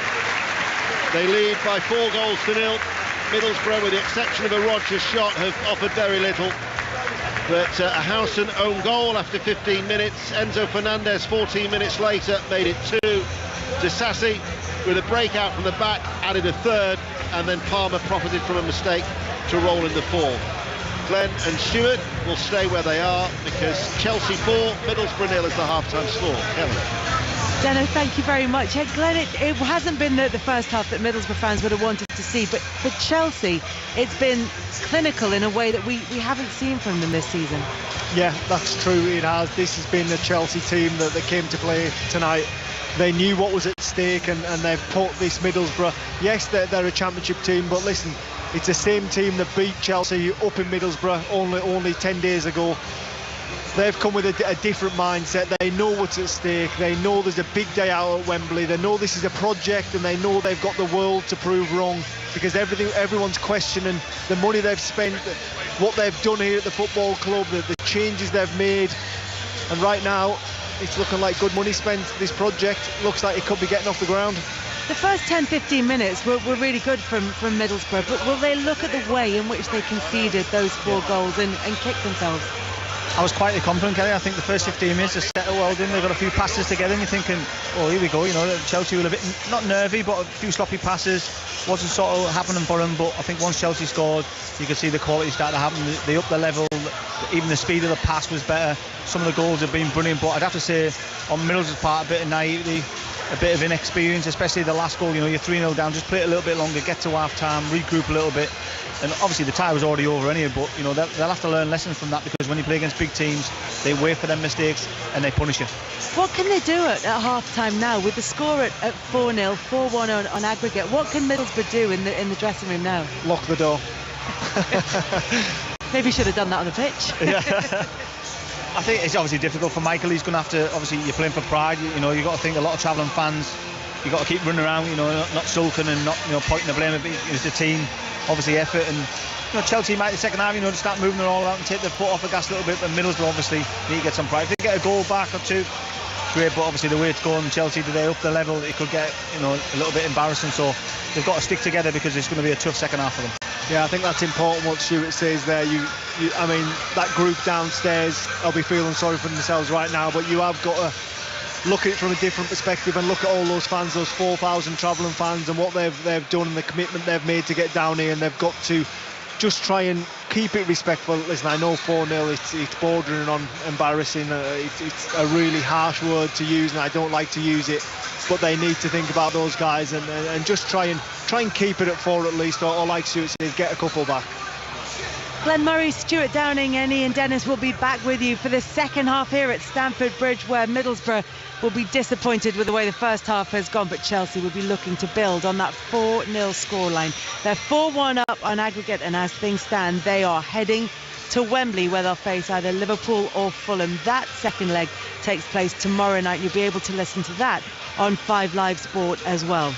They lead by 4-0. Middlesbrough, with the exception of a Rodgers shot, have offered very little. But a Howson own goal after 15 minutes. Enzo Fernandez 14 minutes later made it 2. Disasi, with a breakout from the back, added a third, and then Palmer profited from a mistake to roll in the fourth. Glenn and Stewart will stay where they are, because Chelsea 4, Middlesbrough 0 is the half-time score. Kelly. Deno, thank you very much. Hey, Glenn, it hasn't been the first half that Middlesbrough fans would have wanted to see, but for Chelsea, it's been clinical in a way that we haven't seen from them this season. Yeah, that's true, it has. This has been the Chelsea team that came to play tonight. They knew what was at stake, and they've put this Middlesbrough. Yes, they're a championship team, but listen, it's the same team that beat Chelsea up in Middlesbrough only 10 days ago. They've come with a different mindset. They know what's at stake. They know there's a big day out at Wembley. They know this is a project, and they know they've got the world to prove wrong, because everyone's questioning the money they've spent, what they've done here at the football club, the changes they've made. And right now, it's looking like good money spent. This project looks like it could be getting off the ground. The first 10-15 minutes were really good from Middlesbrough, but will they look at the way in which they conceded those 4 goals and kick themselves? I was quietly confident, Kelly. I think the first 15 minutes have settled well in. They've got a few passes together, and you're thinking, oh, here we go. You know, Chelsea were a bit, not nervy, but a few sloppy passes. Wasn't sort of happening for them, but I think once Chelsea scored, you could see the quality start to happen. They upped the level. Even the speed of the pass was better. Some of the goals have been brilliant, but I'd have to say, on Middlesbrough's part, a bit of naivety, a bit of inexperience, especially the last goal. You know, you're 3-0 down, just play it a little bit longer, get to half-time, regroup a little bit. And obviously the tie was already over anyway, but you know they'll have to learn lessons from that, because when you play against big teams, they wait for their mistakes and they punish you. What can they do at half-time now with the score at 4-0, 4-1 on aggregate? What can Middlesbrough do in the dressing room now? Lock the door. Maybe should have done that on the pitch. Yeah. I think it's obviously difficult for Michael. He's going to have to, obviously you're playing for pride, you know, you've got to think a lot of travelling fans, you've got to keep running around, you know, not sulking and not, you know, pointing the blame at the team. Obviously effort, and you know, Chelsea might the second half, you know, to start moving it all out and take the foot off the gas a little bit, but Middlesbrough obviously need to get some pride. If they get a goal back or two, great, but obviously the way it's going, Chelsea today up the level, it could get, you know, a little bit embarrassing, so they've got to stick together, because it's going to be a tough second half for them. Yeah, I think that's important what Stewart says there. I mean, that group downstairs, they'll be feeling sorry for themselves right now, but you have got to look at it from a different perspective and look at all those fans, those 4,000 travelling fans, and what they've done and the commitment they've made to get down here, and they've got to just try and keep it respectful. Listen, I know 4-0, it's bordering on embarrassing. It's a really harsh word to use, and I don't like to use it, but they need to think about those guys and just try and keep it at 4 at least, or like Stuart says, get a couple back. Glenn Murray, Stuart Downing, and Ian Dennis will be back with you for the second half here at Stamford Bridge, where Middlesbrough will be disappointed with the way the first half has gone, but Chelsea will be looking to build on that 4-0 scoreline. They're 4-1 up on aggregate, and as things stand, they are heading to Wembley, where they'll face either Liverpool or Fulham. That second leg takes place tomorrow night. You'll be able to listen to that on 5 Live Sport as well.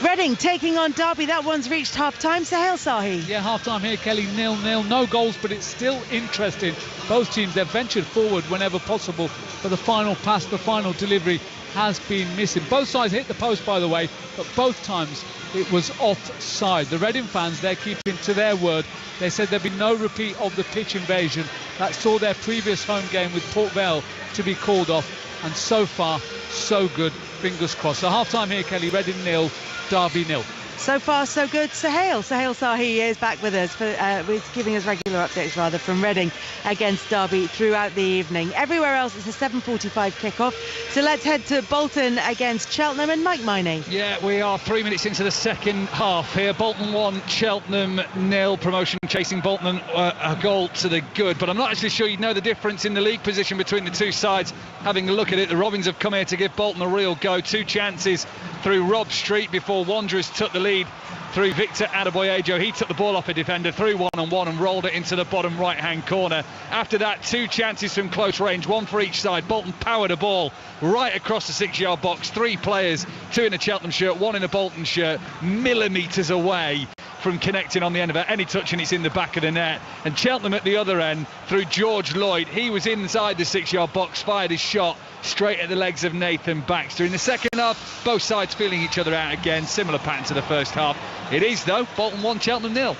Reading taking on Derby. That one's reached half-time. Sahel Sahi. Yeah, half-time here, Kelly, 0-0. No goals, but it's still interesting. Both teams, they've ventured forward whenever possible, but the final pass, the final delivery has been missing. Both sides hit the post, by the way, but both times it was offside. The Reading fans, they're keeping to their word. They said there'd be no repeat of the pitch invasion that saw their previous home game with Port Vale to be called off, and so far, so good. Fingers crossed. So half-time here, Kelly, Reading 0, Derby 0. So far, so good. Sahil Sahi is back with us, with giving us regular updates from Reading against Derby throughout the evening. Everywhere else, it's a 7:45 kickoff. So let's head to Bolton against Cheltenham and Mike Miney. Yeah, we are 3 minutes into the second half here. Bolton 1, Cheltenham 0. Promotion chasing Bolton a goal to the good. But I'm not actually sure you'd know the difference in the league position between the two sides. Having a look at it, the Robins have come here to give Bolton a real go. 2 chances through Rob Street before Wanderers took the lead through Victor Adebayo. He took the ball off a defender through 1-on-1 and rolled it into the bottom right-hand corner. After that, 2 chances from close range, 1 for each side. Bolton powered a ball right across the 6-yard box. 3 players, 2 in a Cheltenham shirt, 1 in a Bolton shirt, millimetres away from connecting on the end of it. Any touch and it's in the back of the net. And Cheltenham at the other end through George Lloyd. He was inside the 6-yard box, fired his shot straight at the legs of Nathan Baxter. In the second half, both sides feeling each other out again. Similar pattern to the first half. It is, though, Bolton 1, Cheltenham 0.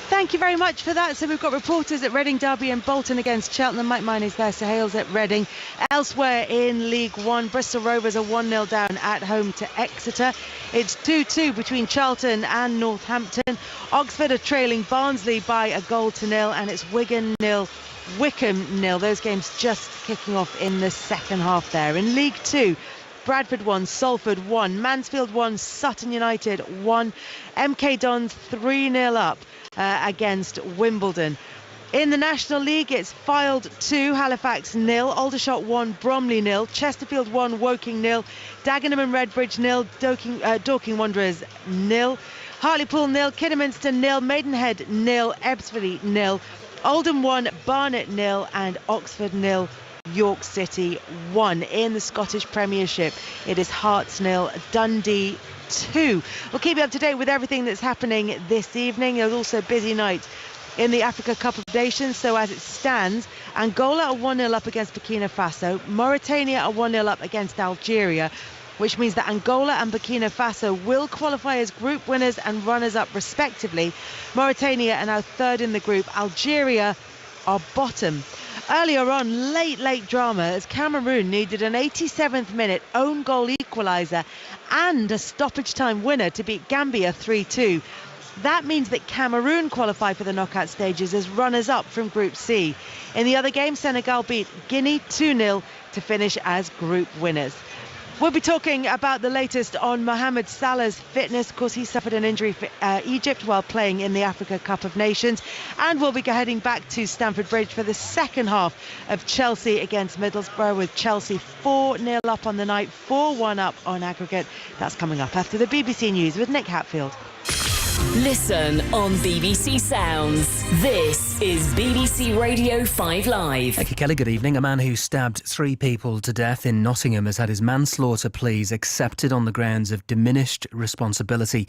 Thank you very much for that. So we've got reporters at Reading, Derby and Bolton against Cheltenham. Mike Miney's there, so Hales at Reading. Elsewhere in League One, Bristol Rovers are 1-0 down at home to Exeter. It's 2-2 between Charlton and Northampton. Oxford are trailing Barnsley by a goal to 0, and it's Wigan 0, Wycombe 0. Those games just kicking off in the second half there. In League 2, Bradford 1, Salford 1, Mansfield 1, Sutton United 1. MK Dons 3-0 up against Wimbledon. In the National League, it's Fylde 2, Halifax 0, Aldershot 1, Bromley 0, Chesterfield 1, Woking 0, Dagenham and Redbridge 0, Dorking Wanderers 0, Hartlepool 0, Kidderminster 0, Maidenhead 0, Ebbsfleet 0, Oldham 1, Barnet 0 and Oxford 0, York City 1. In the Scottish Premiership, it is Hearts 0, Dundee 2. We'll keep you up to date with everything that's happening this evening. There's also a busy night in the Africa Cup of Nations. So as it stands, Angola are 1-0 up against Burkina Faso. Mauritania are 1-0 up against Algeria, which means that Angola and Burkina Faso will qualify as group winners and runners-up respectively. Mauritania are now third in the group. Algeria are bottom. Earlier on, late drama as Cameroon needed an 87th minute own goal equaliser and a stoppage time winner to beat Gambia 3-2. That means that Cameroon qualify for the knockout stages as runners-up from Group C. In the other game, Senegal beat Guinea 2-0 to finish as group winners. We'll be talking about the latest on Mohamed Salah's fitness. Of course, he suffered an injury for Egypt while playing in the Africa Cup of Nations. And we'll be heading back to Stamford Bridge for the second half of Chelsea against Middlesbrough, with Chelsea 4-0 up on the night, 4-1 up on aggregate. That's coming up after the BBC News with Nick Hatfield. Listen on BBC Sounds. This is BBC Radio 5 Live. Thank you, Kelly. Good evening. A man who stabbed 3 people to death in Nottingham has had his manslaughter pleas accepted on the grounds of diminished responsibility.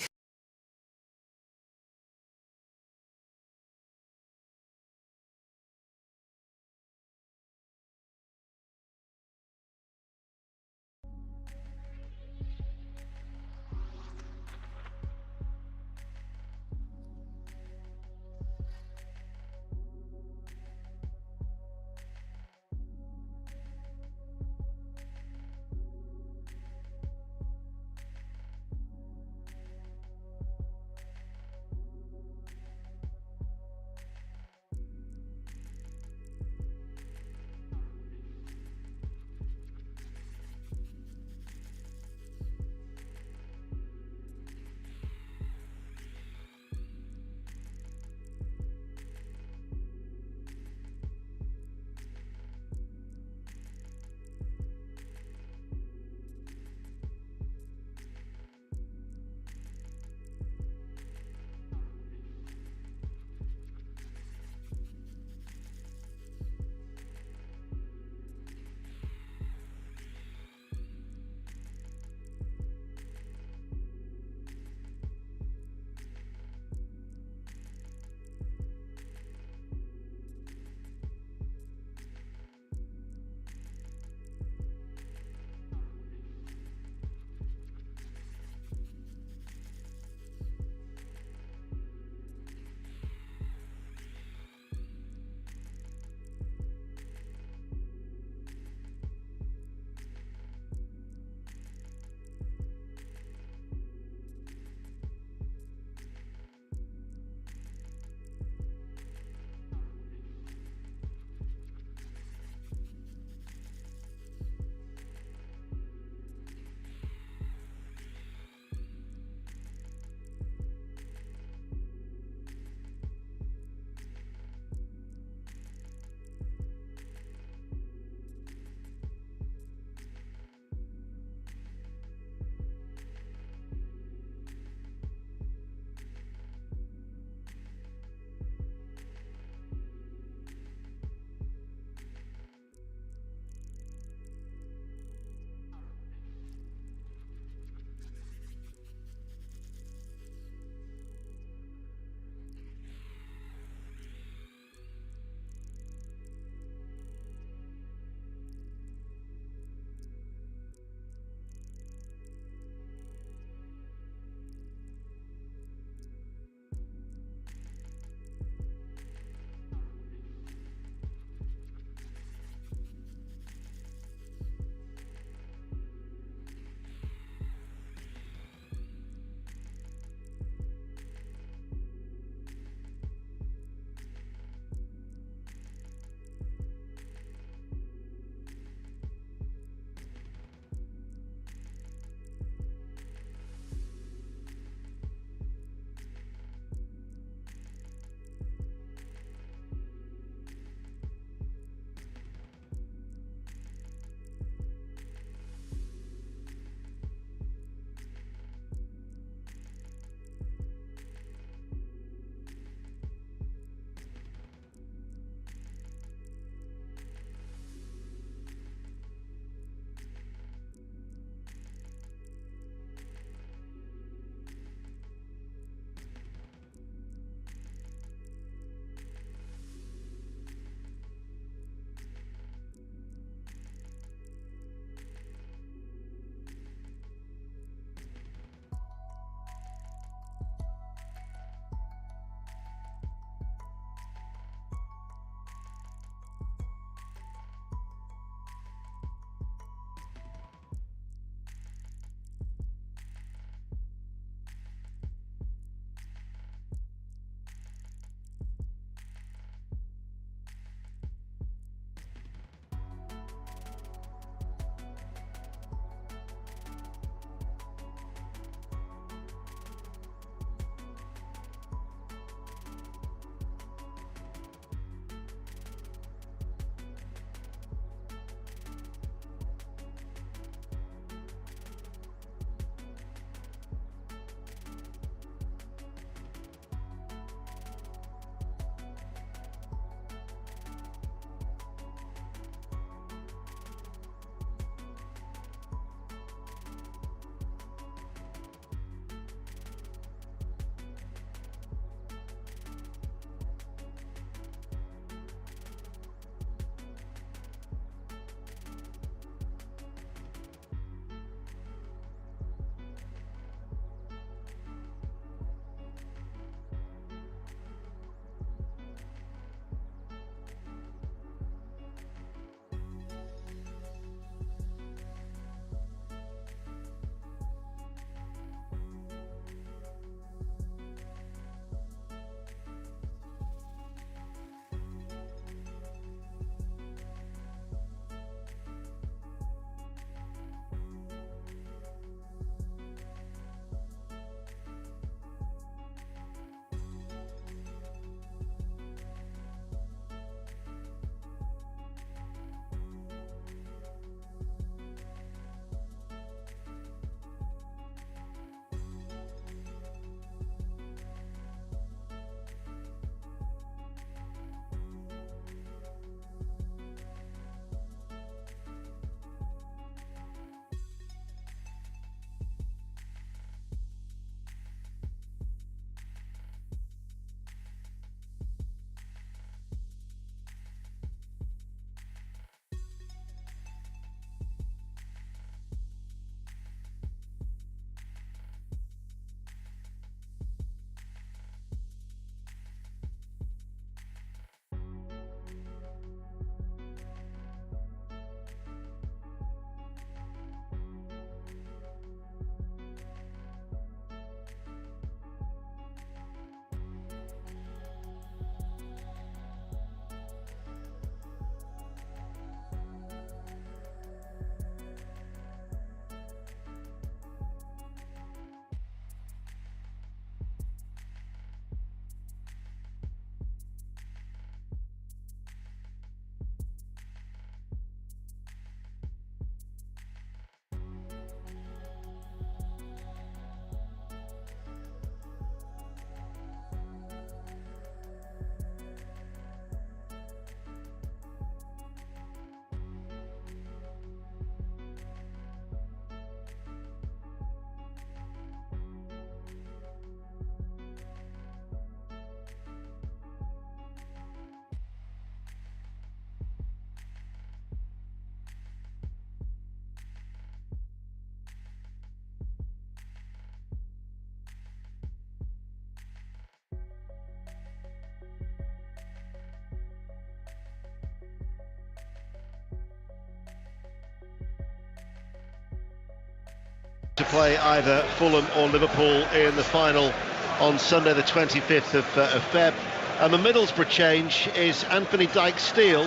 play either Fulham or Liverpool in the final on Sunday the 25th of Feb. And the Middlesbrough change is Anthony Dyke-Steele,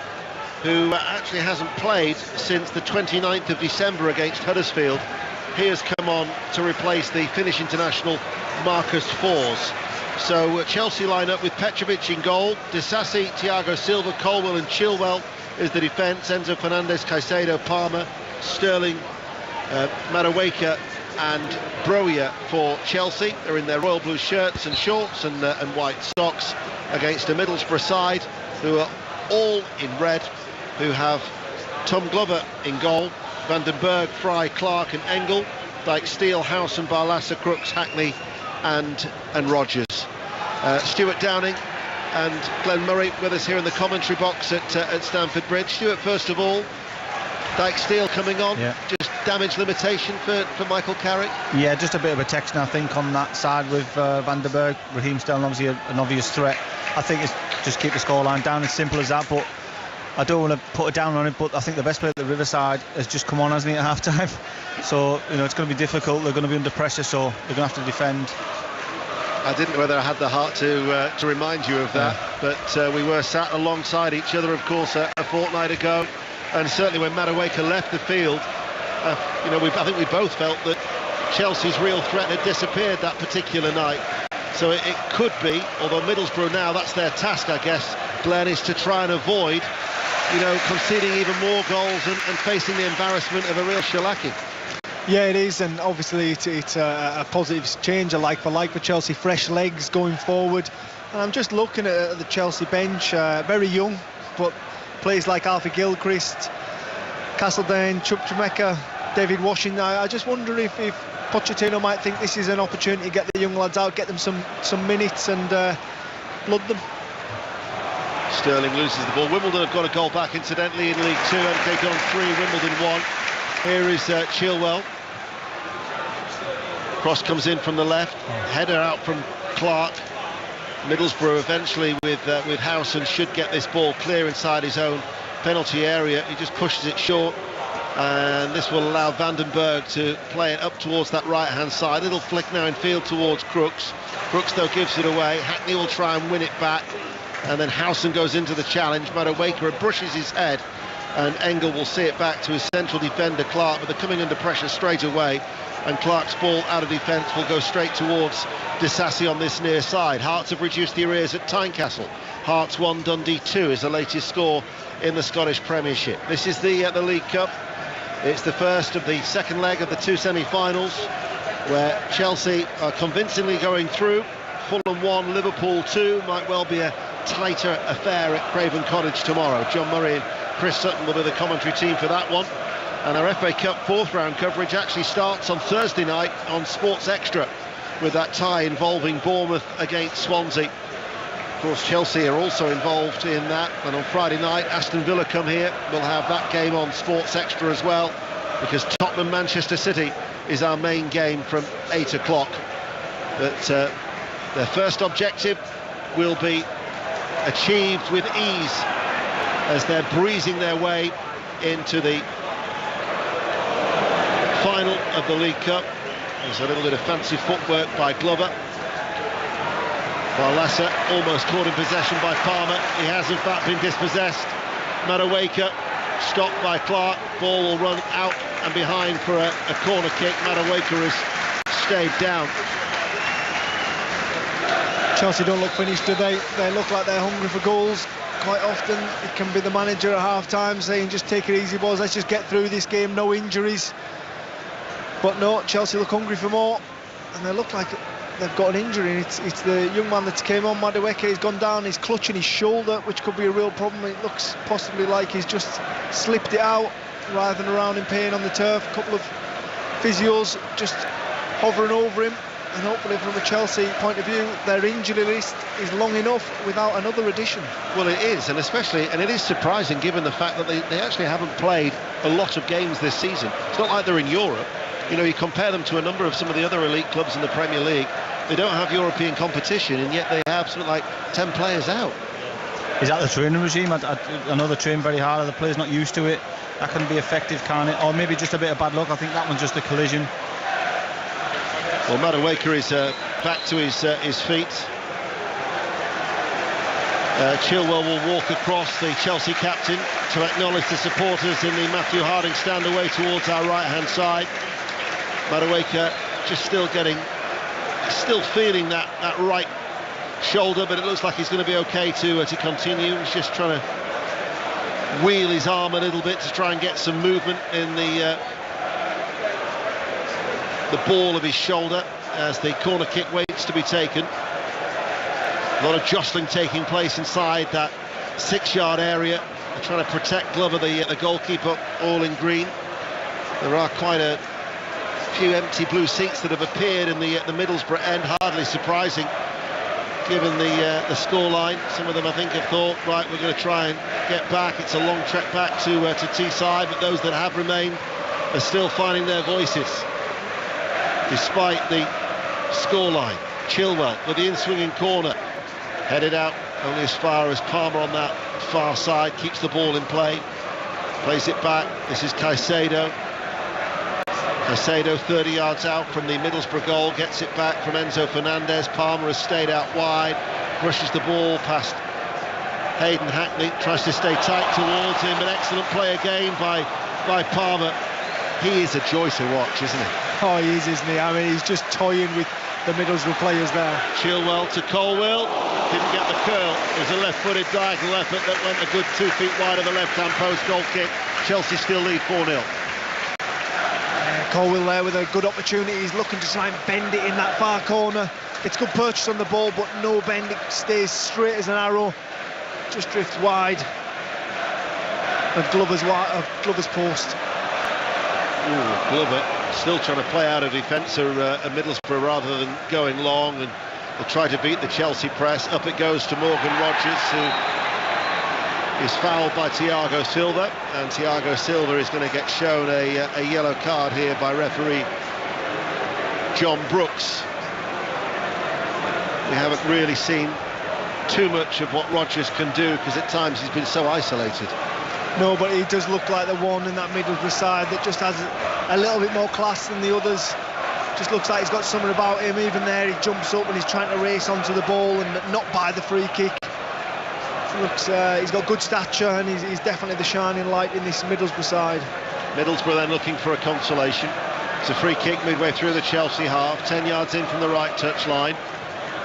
who actually hasn't played since the 29th of December against Huddersfield. He has come on to replace the Finnish international Marcus Fors. So Chelsea line up with Petrovic in goal, Disasi, Thiago Silva, Colwell and Chilwell is the defence, Enzo Fernandez, Caicedo, Palmer, Sterling, Madueke and Broja for Chelsea. They're in their royal blue shirts and shorts and white socks against a Middlesbrough side who are all in red, who have Tom Glover in goal, Van den Berg, Fry, Clark and Engel, Dyke-Steele, Howson, Barlaser, Crooks, Hackney and Rodgers. Stuart Downing and Glenn Murray with us here in the commentary box at Stamford Bridge. Stuart, first of all, Dyke-Steele coming on, just damage limitation for Michael Carrick? Yeah, just a bit of a tension, I think, on that side with Van den Berg. Raheem Sterling obviously an obvious threat. I think it's just keep the scoreline down, as simple as that, but I don't want to put it down on it, but I think the best player at the Riverside has just come on, hasn't he, at half-time? So, it's going to be difficult. They're going to be under pressure, so they're going to have to defend. I didn't know whether I had the heart to remind you of that, but we were sat alongside each other, of course, a fortnight ago, and certainly when Madueke left the field, I think we both felt that Chelsea's real threat had disappeared that particular night. So it could be, although Middlesbrough now, that's their task, I guess, Glenn, is to try and avoid, conceding even more goals and facing the embarrassment of a real shellacking. Yeah, it is, and obviously it's a positive change, a like-for-like for Chelsea, fresh legs going forward. And I'm just looking at the Chelsea bench, very young, but players like Alfie Gilchrist, Castledane, Chukwuemeka, David Washington. I just wonder if Pochettino might think this is an opportunity to get the young lads out, get them some minutes and blood them. Sterling loses the ball. Wimbledon have got a goal back, incidentally, in League 2. MK Dons 3, Wimbledon 1. Here is Chilwell. Cross comes in from the left. Header out from Clark. Middlesbrough eventually with Howson should get this ball clear inside his own penalty area. He just pushes it short, and this will allow Van den Berg to play it up towards that right-hand side. Little flick now in field towards Crooks. Crooks, though, gives it away. Hackney will try and win it back, and then Howson goes into the challenge. Madueke brushes his head, and Engel will see it back to his central defender, Clark, but they're coming under pressure straight away, and Clark's ball out of defence will go straight towards Disasi on this near side. Hearts have reduced the arrears at Tynecastle. Hearts 1, Dundee 2 is the latest score in the Scottish Premiership. This is the League Cup. It's the first of the second leg of the two semi-finals, where Chelsea are convincingly going through. Fulham 1, Liverpool 2. Might well be a tighter affair at Craven Cottage tomorrow. John Murray and Chris Sutton will be the commentary team for that one. And our FA Cup fourth round coverage actually starts on Thursday night on Sports Extra, with that tie involving Bournemouth against Swansea. Of course, Chelsea are also involved in that, and on Friday night Aston Villa come here. We'll have that game on Sports Extra as well, because Tottenham Manchester City is our main game from 8 o'clock. But their first objective will be achieved with ease as they're breezing their way into the final of the League Cup. There's a little bit of fancy footwork by Glover. Barlaser almost caught in possession by Palmer. He has in fact been dispossessed. Madueke stopped by Clark. Ball will run out and behind for a corner kick. Madueke has stayed down. Chelsea don't look finished, do they? They look like they're hungry for goals. Quite often it can be the manager at half-time saying just take it easy, boys, let's just get through this game, no injuries. But no, Chelsea look hungry for more, and they look like they've got an injury. It's the young man that came on, Madueke. He's gone down, he's clutching his shoulder, which could be a real problem. It looks possibly like he's just slipped it out rather than around in pain on the turf. A couple of physios just hovering over him, and hopefully from a Chelsea point of view their injury list is long enough without another addition. Well, it is, and it is surprising given the fact that they actually haven't played a lot of games this season. It's not like they're in Europe. You compare them to a number of some of the other elite clubs in the Premier League. They don't have European competition, and yet they have something like 10 players out. Is that the training regime? I know they train very hard. The players not used to it. That can be effective, can't it? Or maybe just a bit of bad luck. I think that one's just a collision. Well, Madueke is back to his feet. Chilwell will walk across, the Chelsea captain, to acknowledge the supporters in the Matthew Harding stand away towards our right-hand side. Madueke just still feeling that right shoulder, but it looks like he's going to be okay to continue. He's just trying to wheel his arm a little bit to try and get some movement in the ball of his shoulder as the corner kick waits to be taken. A lot of jostling taking place inside that 6-yard area. They're trying to protect Glover, the goalkeeper, all in green. There are quite a few empty blue seats that have appeared in the Middlesbrough end, hardly surprising given the scoreline. Some of them, I think, have thought, right, we're going to try and get back. It's a long trek back to Teesside, but those that have remained are still finding their voices despite the scoreline. Chilwell with the in-swinging corner, headed out only as far as Palmer on that far side, keeps the ball in play, plays it back. This is Caicedo. Caicedo 30 yards out from the Middlesbrough goal, gets it back from Enzo Fernandez. Palmer has stayed out wide, brushes the ball past Hayden Hackney, tries to stay tight towards him. An excellent play again by Palmer. He is a joy to watch, isn't he? Oh, he is, isn't he? I mean, he's just toying with the Middlesbrough players there. Chilwell to Colwill, didn't get the curl. It was a left-footed diagonal effort that went a good 2 feet wide of the left-hand post. Goal kick. Chelsea still lead 4-0. Colwill there with a good opportunity. He's looking to try and bend it in that far corner. It's good purchase on the ball, but no bend. It stays straight as an arrow. Just drifts wide of Glover's post. Ooh, Glover still trying to play out a defender at Middlesbrough rather than going long, and they'll try to beat the Chelsea press. Up it goes to Morgan Rogers, who is fouled by Thiago Silva, and Thiago Silva is going to get shown a yellow card here by referee John Brooks. We haven't really seen too much of what Rogers can do, because at times he's been so isolated. No, but he does look like the one in that Middlesbrough side that just has a little bit more class than the others. Just looks like he's got something about him. Even there, he jumps up and he's trying to race onto the ball and not buy the free kick. Looks, he's got good stature, and he's definitely the shining light in this Middlesbrough side. Middlesbrough then looking for a consolation. It's a free kick midway through the Chelsea half, 10 yards in from the right touch line.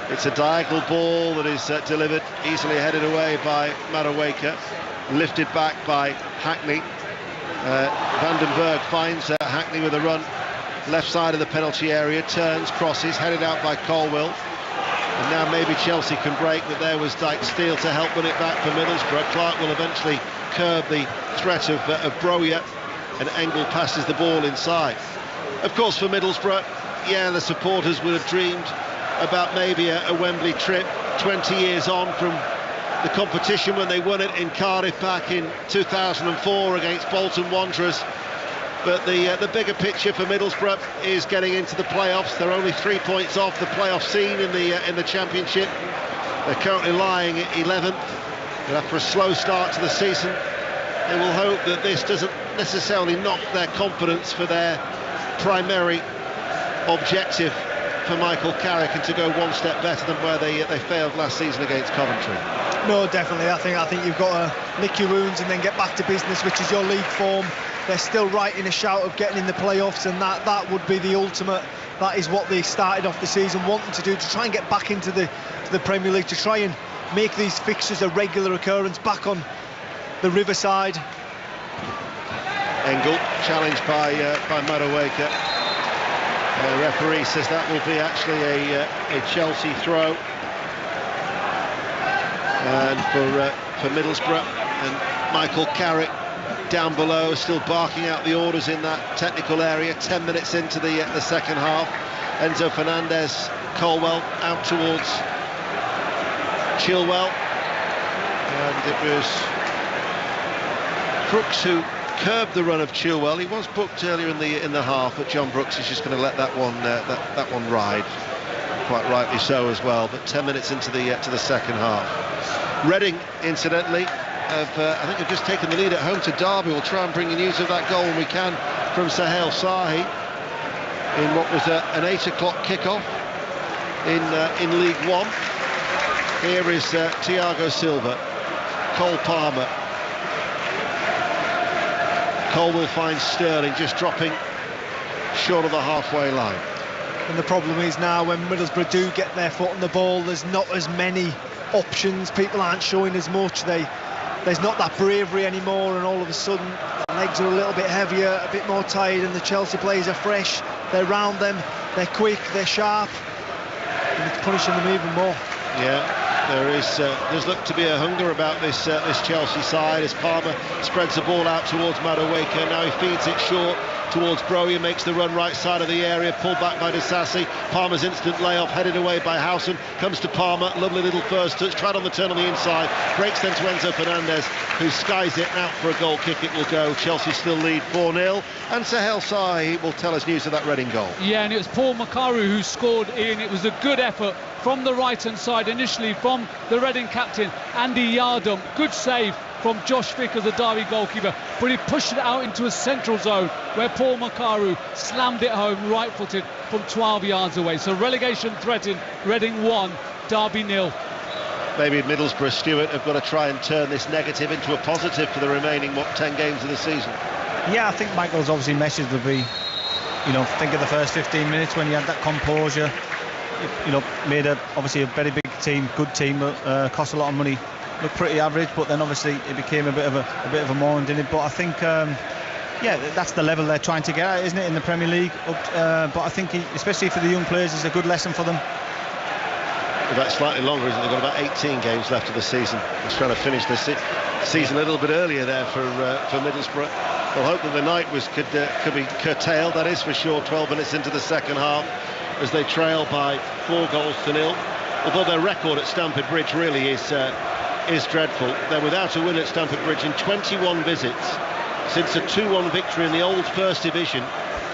It's a diagonal ball that is delivered, easily headed away by Madueke, lifted back by Hackney. Vandenberg finds Hackney with a run left side of the penalty area, turns, crosses, headed out by Colwill. And now maybe Chelsea can break, but there was Dyke Steele to help win it back for Middlesbrough. Clark will eventually curb the threat of Broja, and Engel passes the ball inside. Of course, for Middlesbrough, yeah, the supporters would have dreamed about maybe a Wembley trip 20 years on from the competition when they won it in Cardiff back in 2004 against Bolton Wanderers. But the bigger picture for Middlesbrough is getting into the playoffs. They're only 3 points off the playoff scene in the Championship. They're currently lying at 11th. And after a slow start to the season, they will hope that this doesn't necessarily knock their confidence for their primary objective for Michael Carrick, and to go one step better than where they failed last season against Coventry. No, definitely. I think you've got to lick your wounds and then get back to business, which is your league form. They're still right in a shout of getting in the playoffs, and that would be the ultimate. That is what they started off the season wanting to do, to try and get back into the Premier League, to try and make these fixtures a regular occurrence back on the Riverside. Engel challenged by Madueke. The referee says that will be actually a Chelsea throw, and for Middlesbrough. And Michael Carrick down below, still barking out the orders in that technical area. 10 minutes into the second half. Enzo Fernandez, Colwill out towards Chilwell, and it was Brooks who curbed the run of Chilwell. He was booked earlier in the half, but John Brooks is just going to let that one ride, quite rightly so as well. But 10 minutes into the second half. Reading, incidentally, I think have just taken the lead at home to Derby. We'll try and bring you news of that goal when we can from Sahel Sahi. in what was an 8 o'clock kickoff in League One. Here is Thiago Silva, Cole Palmer. Cole will find Sterling, just dropping short of the halfway line. And the problem is now when Middlesbrough do get their foot on the ball, there's not as many options. People aren't showing as much. There's not that bravery anymore, and all of a sudden the legs are a little bit heavier, a bit more tired, and the Chelsea players are fresh. They're round them, they're quick, they're sharp, and it's punishing them even more. Yeah. There's looked to be a hunger about this Chelsea side as Palmer spreads the ball out towards Madueke. Now he feeds it short towards Broja, makes the run right side of the area, pulled back by Disasi. Palmer's instant layoff, headed away by Howson, comes to Palmer, lovely little first touch, tried on the turn on the inside, breaks then to Enzo Fernandez, who skies it out for a goal kick. It will go. Chelsea still lead 4-0, and Sahel Sai will tell us news of that Reading goal. Yeah, and it was Paul Makaru who scored, Ian. It was a good effort from the right-hand side, initially from the Reading captain, Andy Yardum. Good save from Josh Vickers, the Derby goalkeeper, but he pushed it out into a central zone where Paul Makaru slammed it home right-footed from 12 yards away. So relegation threatened, Reading 1, Derby 0. Maybe Middlesbrough, Stuart, have got to try and turn this negative into a positive for the remaining, 10 games of the season. Yeah, I think Michael's obviously message would be, think of the first 15 minutes when you had that composure. Made obviously a very big team, good team, cost a lot of money, looked pretty average, but then obviously it became a bit of a mourn, didn't it? But I think that's the level they're trying to get at, isn't it, in the Premier League? But I think especially for the young players, it's a good lesson for them. That's slightly longer, isn't it? They've got about 18 games left of the season. Just trying to finish the season a little bit earlier there for Middlesbrough. We'll hope that the night could be curtailed, that is for sure. 12 minutes into the second half, as they trail by 4-0. Although their record at Stamford Bridge really is dreadful. They're without a win at Stamford Bridge in 21 visits since a 2-1 victory in the old First Division,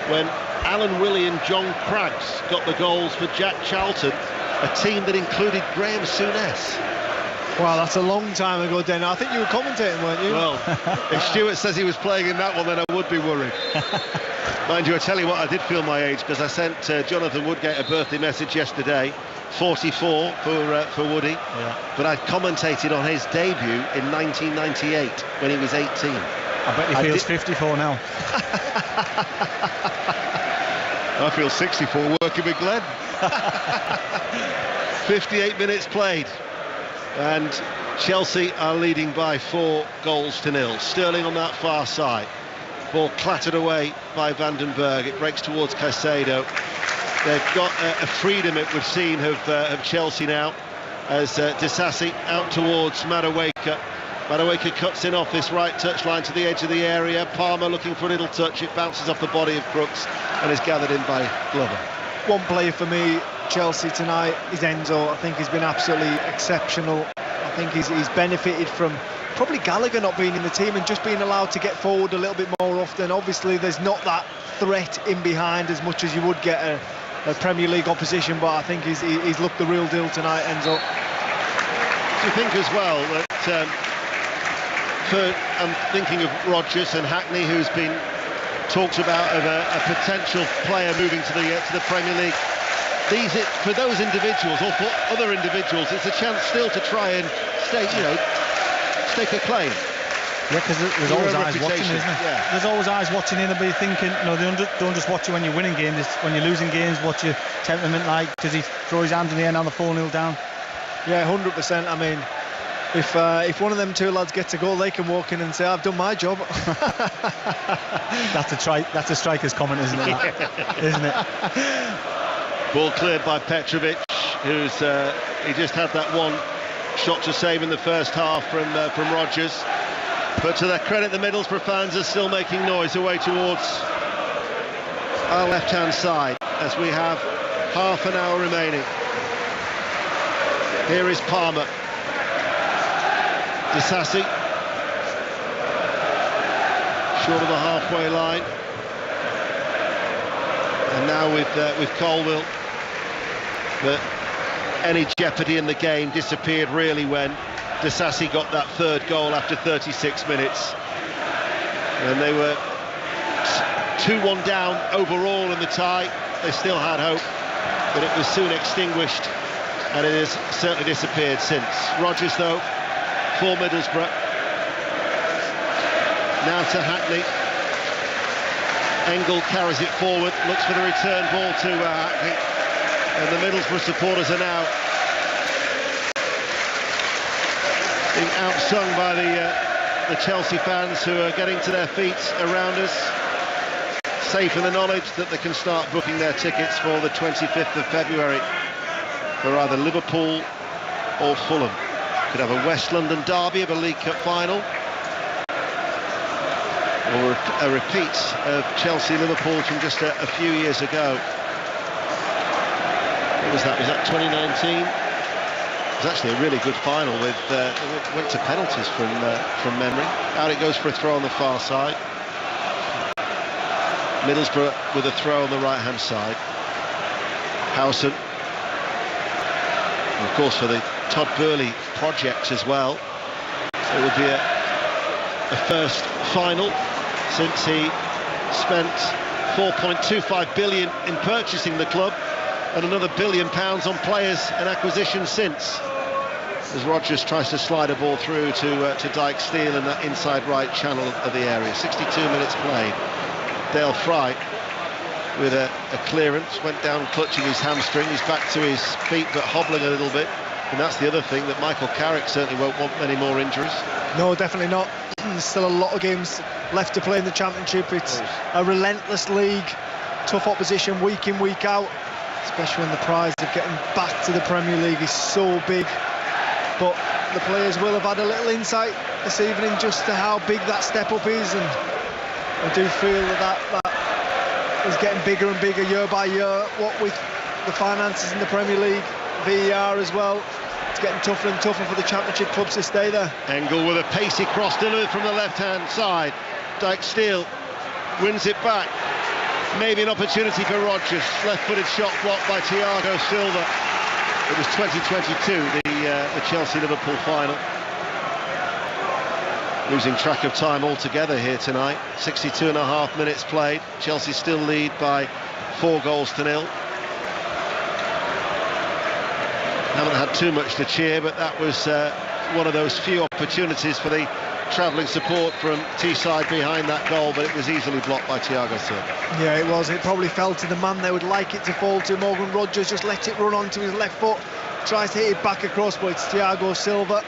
when Alan Willey and John Craggs got the goals for Jack Charlton, a team that included Graham Souness. Wow, that's a long time ago, Dan. I think you were commentating, weren't you? Well, if Stuart says he was playing in that one, then I would be worried. Mind you, I tell you what, I did feel my age, because I sent Jonathan Woodgate a birthday message yesterday, 44 for Woody, yeah. But I commentated on his debut in 1998 when he was 18. I bet he feels 54 now. I feel 64 working with Glenn. 58 minutes played, and Chelsea are leading by 4-0. Sterling on that far side. Ball clattered away by Vandenberg. It breaks towards Caicedo. They've got a freedom, it would seem, of Chelsea now, as Disasi out towards Madueke. Madueke cuts in off this right touchline to the edge of the area. Palmer looking for a little touch. It bounces off the body of Crooks and is gathered in by Glover. One player for me, Chelsea tonight, is Enzo. I think he's been absolutely exceptional. I think he's benefited from probably Gallagher not being in the team and just being allowed to get forward a little bit more often. Obviously, there's not that threat in behind as much as you would get a Premier League opposition, but I think he's looked the real deal tonight, Enzo. Do you think as well that I'm thinking of Rodgers and Hackney, who's been talked about of a potential player moving to the Premier League. For those individuals, or for other individuals, it's a chance still to try and stake a claim. Yeah, because there's always eyes watching, isn't there? Yeah. There's always eyes watching in, and be thinking, they don't just watch you when you're winning games. It's when you're losing games, what's your temperament like? Does he throw his hands in the air now the 4-0 down? Yeah, 100%. I mean, if one of them two lads gets a goal, they can walk in and say, I've done my job. That's a striker's comment, isn't it? Isn't it? Ball cleared by Petrovic, who's he just had that one shot to save in the first half from Rodgers. But to their credit, the Middlesbrough fans are still making noise away towards our left-hand side as we have half an hour remaining. Here is Palmer. Disasi, short of the halfway line, and now with Colville, but any jeopardy in the game disappeared really when Disasi got that third goal after 36 minutes, and they were 2-1 down overall in the tie. they still had hope, but it was soon extinguished, and it has certainly disappeared since. Rodgers, though, for Middlesbrough. Now to Hackney. Engel carries it forward, looks for the return ball to Hackney, and the Middlesbrough supporters are now being outsung by the Chelsea fans, who are getting to their feet around us, safe in the knowledge that they can start booking their tickets for the 25th of February for either Liverpool or Fulham. Could have a West London derby of a League Cup final, or a repeat of Chelsea-Liverpool from just a few years ago. What was that? Was that 2019? It was actually a really good final with it went to penalties from memory. Out it goes for a throw on the far side. Middlesbrough with a throw on the right-hand side. Howson. And of course, for the Todd Burley project as well, it would be a first final since he spent £4.25 billion in purchasing the club, and another £1 billion on players and acquisitions since, as Rodgers tries to slide a ball through to Dyke Steele in that inside right channel of the area. 62 minutes played. Dale Fry with a clearance, went down clutching his hamstring. He's back to his feet but hobbling a little bit, and that's the other thing, that Michael Carrick certainly won't want many more injuries. No, definitely not. There's still a lot of games left to play in the Championship. It's a relentless league, tough opposition week in, week out, especially when the prize of getting back to the Premier League is so big. But the players will have had a little insight this evening just to how big that step up is, and I do feel that is getting bigger and bigger year by year. What with the finances in the Premier League, VAR as well, it's getting tougher and tougher for the Championship clubs to stay there. Engel with a pacey cross delivered from the left-hand side. Dyke Steele wins it back. Maybe an opportunity for Rodgers. Left-footed shot blocked by Thiago Silva. It was 2022, the Chelsea-Liverpool final. Losing track of time altogether here tonight. 62.5 minutes played. Chelsea still lead by 4-0. Haven't had too much to cheer, but that was one of those few opportunities for the travelling support from Teesside behind that goal, but it was easily blocked by Thiago Silva. Yeah, it was. It probably fell to the man they would like it to fall to. Morgan Rodgers just let it run onto his left foot, tries to hit it back across, but it's Thiago Silva,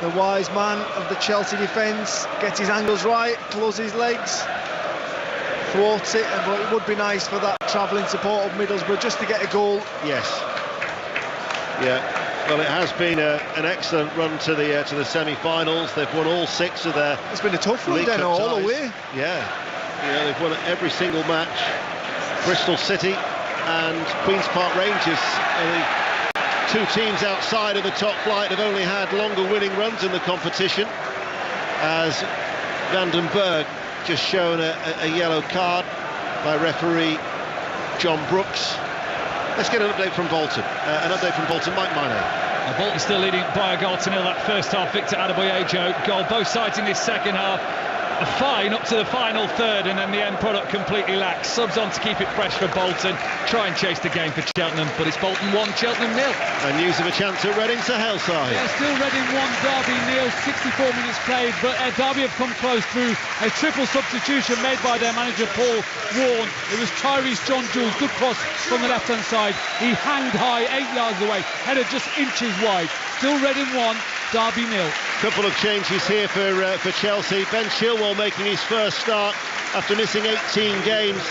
the wise man of the Chelsea defence, gets his angles right, closes his legs, thwarts it, but it would be nice for that travelling support of Middlesbrough just to get a goal. Yes. Yeah, well, it has been an excellent run to the semi-finals. They've won all 6 of their. It's been a tough run, then, all the way. Yeah, they've won every single match. Bristol City and Queen's Park Rangers are the 2 teams outside of the top flight have only had longer winning runs in the competition, as Vandenberg just shown a yellow card by referee John Brooks. Let's get an update from Bolton. Mike Minay. Bolton still leading by a goal to nil. That first half, Victor Adebayo goal. Both sides in this second half. A fine up to the final third, and then the end product completely lacks. Subs on to keep it fresh for Bolton. Try and chase the game for Cheltenham, but it's Bolton 1, Cheltenham 0. And news of a chance at Reading to Hellside. Yeah, still Reading 1, Derby 0. 64 minutes played, but Derby have come close through a triple substitution made by their manager Paul Warne. It was Tyrese John Jules, good cross from the left-hand side. He hanged high, 8 yards away, header just inches wide. Still Reading 1, Derby 0. Couple of changes here for Chelsea. Ben Chilwell making his first start after missing 18 games.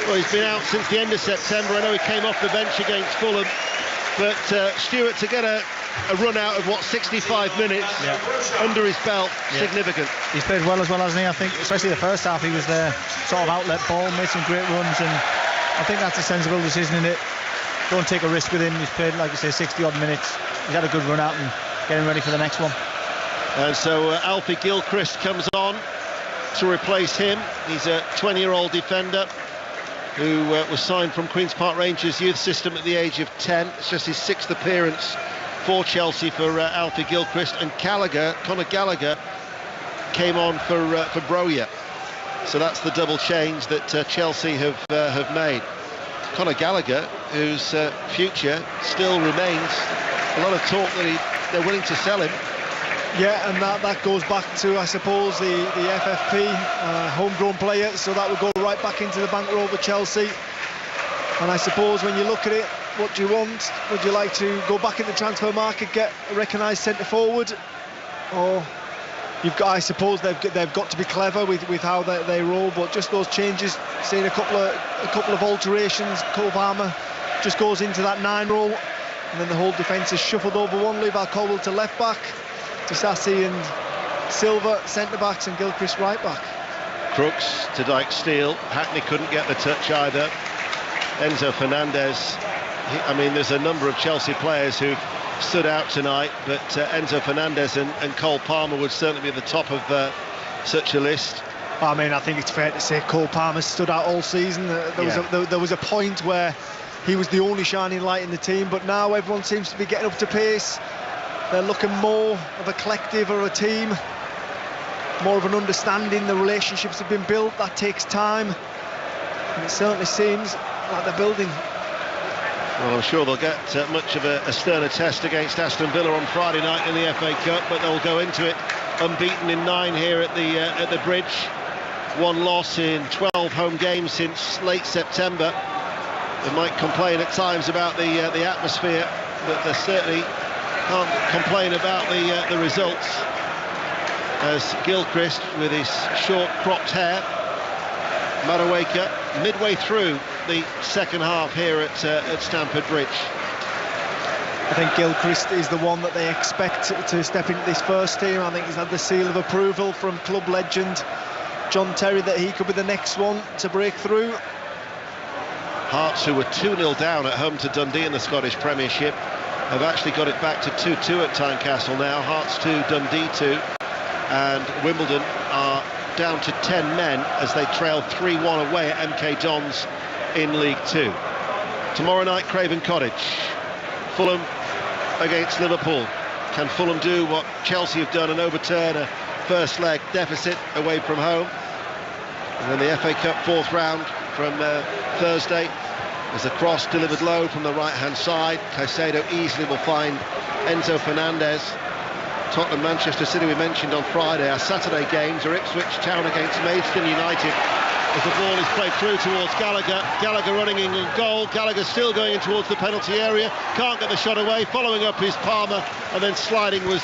Well, he's been out since the end of September. I know he came off the bench against Fulham, but Stewart to get a run out of 65 minutes under his belt, significant. He's played well as well, hasn't he? I think, especially the first half, he was their sort of outlet ball, made some great runs, and I think that's a sensible decision in it. Don't take a risk with him. He's played, like you say, 60-odd minutes. He's had a good run out and getting ready for the next one. And so Alfie Gilchrist comes on to replace him. He's a 20-year-old defender who was signed from Queen's Park Rangers youth system at the age of 10. It's just his 6th appearance for Chelsea for Alfie Gilchrist, and Conor Gallagher came on for Broja. So that's the double change that Chelsea have made. Conor Gallagher, whose future still remains. A lot of talk that they're willing to sell him. Yeah, and that goes back to, I suppose, the FFP, homegrown player, so that would go right back into the bankroll for Chelsea. And I suppose when you look at it, what do you want? Would you like to go back in the transfer market, get a recognised centre forward, or you've got, I suppose they've got to be clever with how they roll, but just those changes, seeing a couple of alterations. Cole Palmer just goes into that 9 role, and then the whole defence is shuffled over one. Levi Colwill to left back, Disasi and Silva centre backs, and Gilchrist right back. Crooks to Dyke Steele. Hackney couldn't get the touch either. Enzo Fernandez. I mean, there's a number of Chelsea players who've stood out tonight, but Enzo Fernandez and Cole Palmer would certainly be at the top of such a list. I mean, I think it's fair to say Cole Palmer stood out all season. There was a point where he was the only shining light in the team, but now everyone seems to be getting up to pace. They're looking more of a collective or a team, more of an understanding. The relationships have been built. That takes time, and it certainly seems like they're building. Well, I'm sure they'll get much of a sterner test against Aston Villa on Friday night in the FA Cup, but they'll go into it unbeaten in 9 here at the Bridge. 1 loss in 12 home games since late September. They might complain at times about the atmosphere, but they certainly can't complain about the results, as Gilchrist, with his short cropped hair, Madueke, midway through the second half here at Stamford Bridge. I think Gilchrist is the one that they expect to step into this first team. I think he's had the seal of approval from club legend John Terry that he could be the next one to break through. Hearts, who were 2-0 down at home to Dundee in the Scottish Premiership, have actually got it back to 2-2 at Tynecastle now. Hearts 2, Dundee 2, and Wimbledon are down to 10 men as they trail 3-1 away at MK Dons in League 2. Tomorrow night, Craven Cottage. Fulham against Liverpool. Can Fulham do what Chelsea have done and overturn a first leg deficit away from home? And then the FA Cup 4th round from Thursday. There's a cross delivered low from the right-hand side. Caicedo easily will find Enzo Fernandez. Tottenham, Manchester City, we mentioned on Friday. Our Saturday games are Ipswich Town against Maidstone United. As the ball is played through towards Gallagher. Gallagher running in goal. Gallagher still going in towards the penalty area. Can't get the shot away. Following up is Palmer, and then sliding was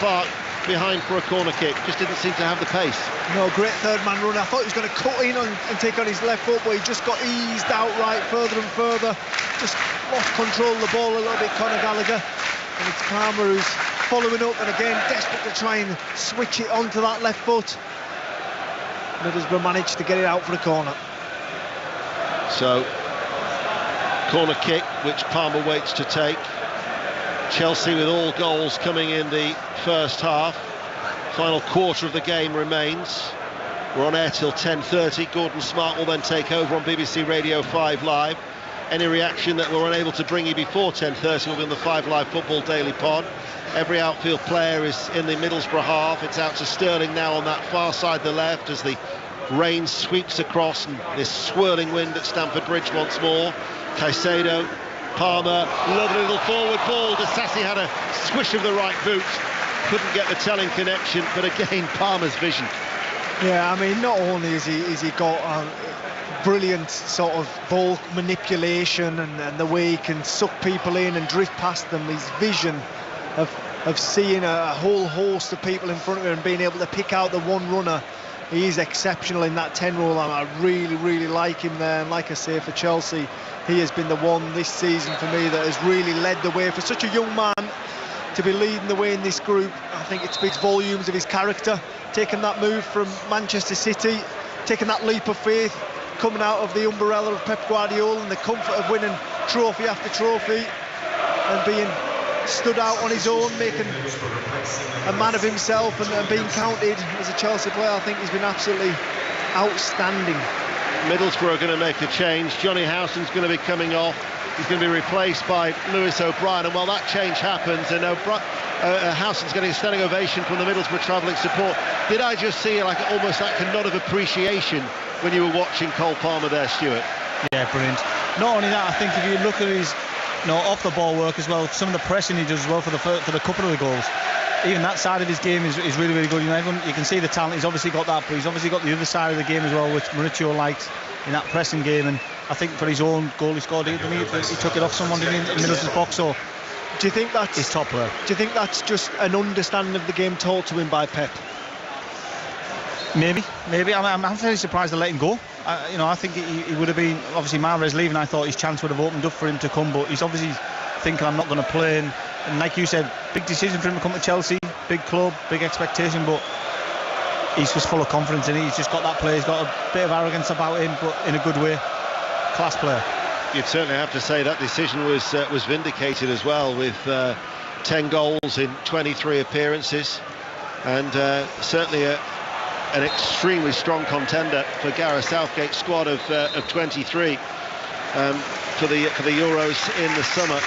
Clark behind for a corner kick. Just didn't seem to have the pace. No, great third-man run. I thought he was going to cut in and take on his left foot, but he just got eased out right further and further. Just lost control of the ball a little bit, Conor Gallagher. And it's Palmer who's following up, and again desperate to try and switch it onto that left foot. Middlesbrough managed to get it out for a corner. So, corner kick, which Palmer waits to take. Chelsea with all goals coming in the first half. Final quarter of the game remains. We're on air till 10:30. Gordon Smart will then take over on BBC Radio 5 Live. Any reaction that we're unable to bring you before 10:30 will be on the 5 Live Football Daily Pod. Every outfield player is in the Middlesbrough half. It's out to Sterling now on that far side, the left, as the rain sweeps across and this swirling wind at Stamford Bridge once more. Caicedo, Palmer, lovely little forward ball. Disasi had a swish of the right boot. Couldn't get the telling connection, but again, Palmer's vision. Yeah, I mean, not only is he got brilliant sort of ball manipulation and the way he can suck people in and drift past them, his vision of seeing a whole host of people in front of him and being able to pick out the one runner. He is exceptional in that 10 role, and I really like him there. And like I say, for Chelsea, he has been the one this season for me that has really led the way. For such a young man to be leading the way in this group, I think it speaks volumes of his character. Taking that move from Manchester City, taking that leap of faith, coming out of the umbrella of Pep Guardiola and the comfort of winning trophy after trophy, and being stood out on his own, making a man of himself and being counted as a Chelsea player. I think he's been absolutely outstanding. Middlesbrough are going to make a change. Johnny Howson's going to be coming off. He's going to be replaced by Lewis O'Brien, and while that change happens, and Howson's getting a standing ovation from the Middlesbrough travelling support. Did I just see almost like a nod of appreciation when you were watching Cole Palmer there, Stuart? Yeah, brilliant. Not only that, I think if you look at his off the ball work as well, some of the pressing he does as well for the couple of the goals. Even that side of his game is really, really good. You know, you can see the talent. He's obviously got that, but he's obviously got the other side of the game as well, which Mauricio likes in that pressing game. And I think for his own goal he scored, he took it off someone in Middlesbrough's box. So do you think that's his top player? Do you think that's just an understanding of the game taught to him by Pep? Maybe. I'm fairly surprised they let him go. I think he would have been, obviously Mahrez leaving, I thought his chance would have opened up for him to come, but he's obviously thinking I'm not going to play, and like you said, big decision for him to come to Chelsea, big club, big expectation, but he's just full of confidence in it. He's just got that play, he's got a bit of arrogance about him, but in a good way. Class player. You'd certainly have to say that decision was vindicated as well, with 10 goals in 23 appearances, and certainly an extremely strong contender for Gareth Southgate's squad of 23 for the Euros in the summer.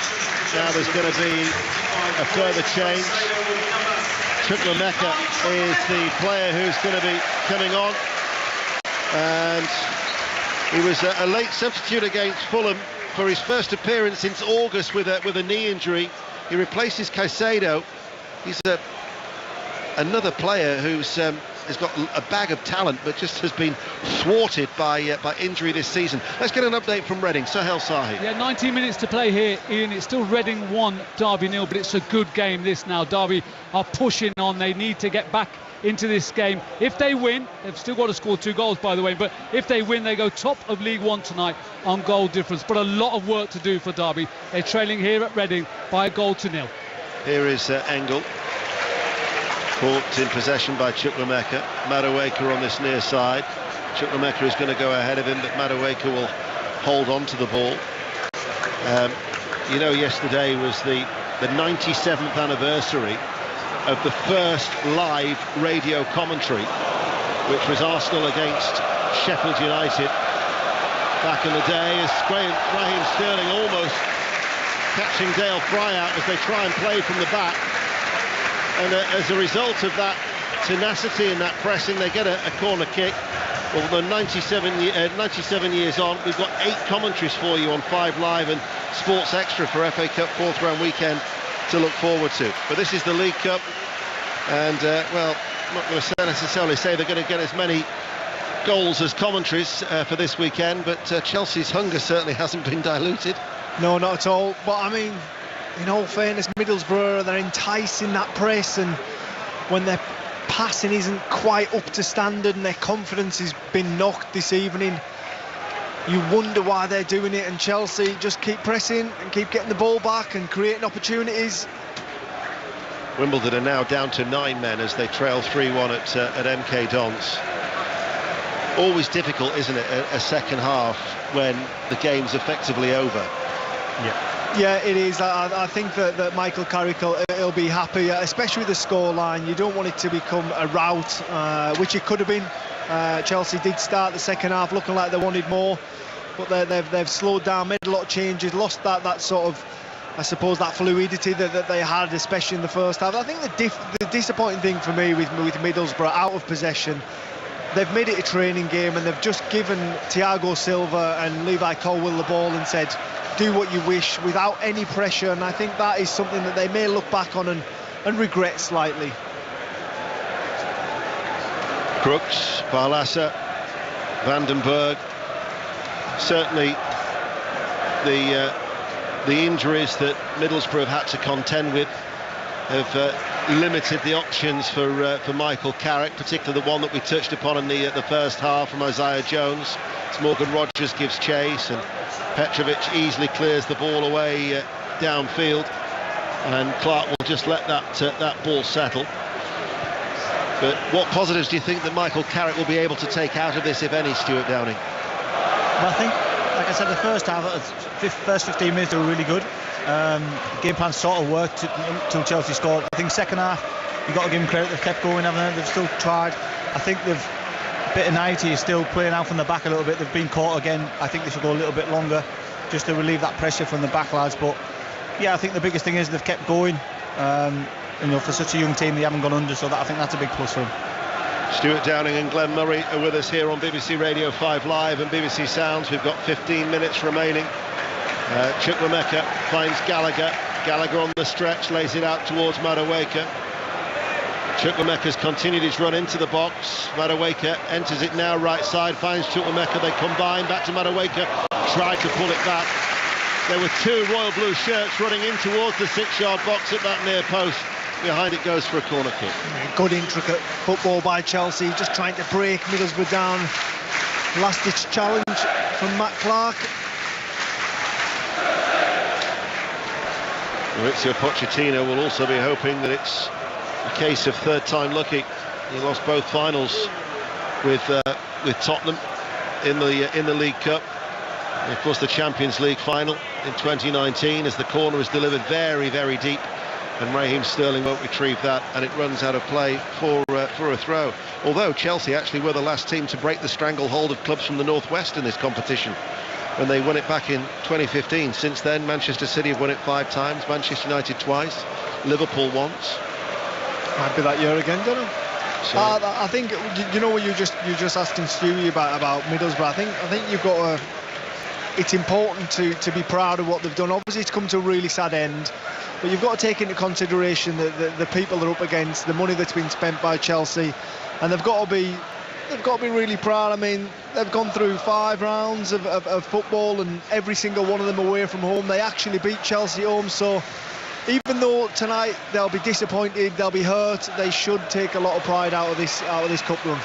Now there's going to be a further change. Chukwuemeka is the player who's going to be coming on, and he was a late substitute against Fulham for his first appearance since August with a knee injury. He replaces Caicedo. He's another player who's has got a bag of talent, but just has been thwarted by injury this season. Let's get an update from Reading. Sohail Sahi. Yeah, 19 minutes to play here, Ian. It's still Reading 1, Derby 0, but it's a good game this now. Derby are pushing on. They need to get back into this game. If they win, they've still got to score 2 goals, by the way, but if they win, they go top of League One tonight on goal difference. But a lot of work to do for Derby. They're trailing here at Reading by 1-0. Here is Engel. Caught in possession by Chukwuemeka. Madueke on this near side. Chukwuemeka is going to go ahead of him, but Madueke will hold on to the ball. Yesterday was the 97th anniversary of the first live radio commentary, which was Arsenal against Sheffield United back in the day, as Raheem Sterling almost catching Dale Fry out as they try and play from the back. And as a result of that tenacity and that pressing, they get a corner kick. Well, the 97 years on, we've got 8 commentaries for you on 5 Live and Sports Extra for FA Cup 4th round weekend to look forward to. But this is the League Cup, and I'm not going to necessarily say they're going to get as many goals as commentaries for this weekend, but Chelsea's hunger certainly hasn't been diluted. No, not at all. But I mean, in all fairness, Middlesbrough, they're enticing that press, and when their passing isn't quite up to standard and their confidence has been knocked this evening, you wonder why they're doing it. And Chelsea just keep pressing and keep getting the ball back and creating opportunities. Wimbledon are now down to 9 men as they trail 3-1 at MK Dons. Always difficult, isn't it, a second half when the game's effectively over? Yeah, it is. I think that Michael Carrick will be happy, especially with the scoreline. You don't want it to become a rout, which it could have been. Chelsea did start the second half looking like they wanted more, but they've slowed down, made a lot of changes, lost that sort of, I suppose, that fluidity that they had, especially in the first half. I think the disappointing thing for me with Middlesbrough, out of possession, they've made it a training game, and they've just given Thiago Silva and Levi Colwill the ball and said, do what you wish, without any pressure. And I think that is something that they may look back on and regret slightly. Crooks, Barlasa, Vandenberg, certainly the injuries that Middlesbrough have had to contend with have limited the options for Michael Carrick, particularly the one that we touched upon in the first half from Isaiah Jones. As Morgan Rogers gives chase, and Petrovic easily clears the ball away downfield, and Clark will just let that ball settle. But what positives do you think that Michael Carrick will be able to take out of this, if any, Stuart Downing? Well, I think, like I said, the first half, first 15 minutes, they were really good. Game plan sort of worked until Chelsea scored. I think second half, you've got to give them credit, they've kept going, haven't they? They've still tried. I think a bit of naivety is still playing out from the back a little bit. They've been caught again. I think they should go a little bit longer just to relieve that pressure from the back lads. But yeah, I think the biggest thing is they've kept going. For such a young team, they haven't gone under, so I think that's a big plus for them. Stuart Downing and Glenn Murray are with us here on BBC Radio 5 Live and BBC Sounds. We've got 15 minutes remaining. Chukwuemeka finds Gallagher. Gallagher on the stretch, lays it out towards Madueke. Chukwuemeka's continued his run into the box. Madueke enters it now right side, finds Chukwuemeka. They combine, back to Madueke. Tried to pull it back. There were two Royal Blue shirts running in towards the 6-yard box at that near post. Behind it goes for a corner kick. Good intricate football by Chelsea, just trying to break Middlesbrough down. Last-ditch challenge from Matt Clark. Maurizio Pochettino will also be hoping that it's a case of third time lucky. He lost both finals with Tottenham in the League Cup. And of course, the Champions League final in 2019, as the corner is delivered very, very deep. And Raheem Sterling won't retrieve that, and it runs out of play for a throw. Although Chelsea actually were the last team to break the stranglehold of clubs from the Northwest in this competition, when they won it back in 2015. Since then, Manchester City have won it 5 times, Manchester United twice, Liverpool once. Might be that year again, don't it? So, I think, you know what you just asking Stewie about Middlesbrough. I think you've got to. It's important to be proud of what they've done. Obviously, it's come to a really sad end. But you've got to take into consideration the people they're up against, the money that's been spent by Chelsea, and they've got to be really proud. I mean, they've gone through 5 rounds of football, and every single one of them away from home. They actually beat Chelsea at home. So even though tonight they'll be disappointed, they'll be hurt, they should take a lot of pride out of this cup run.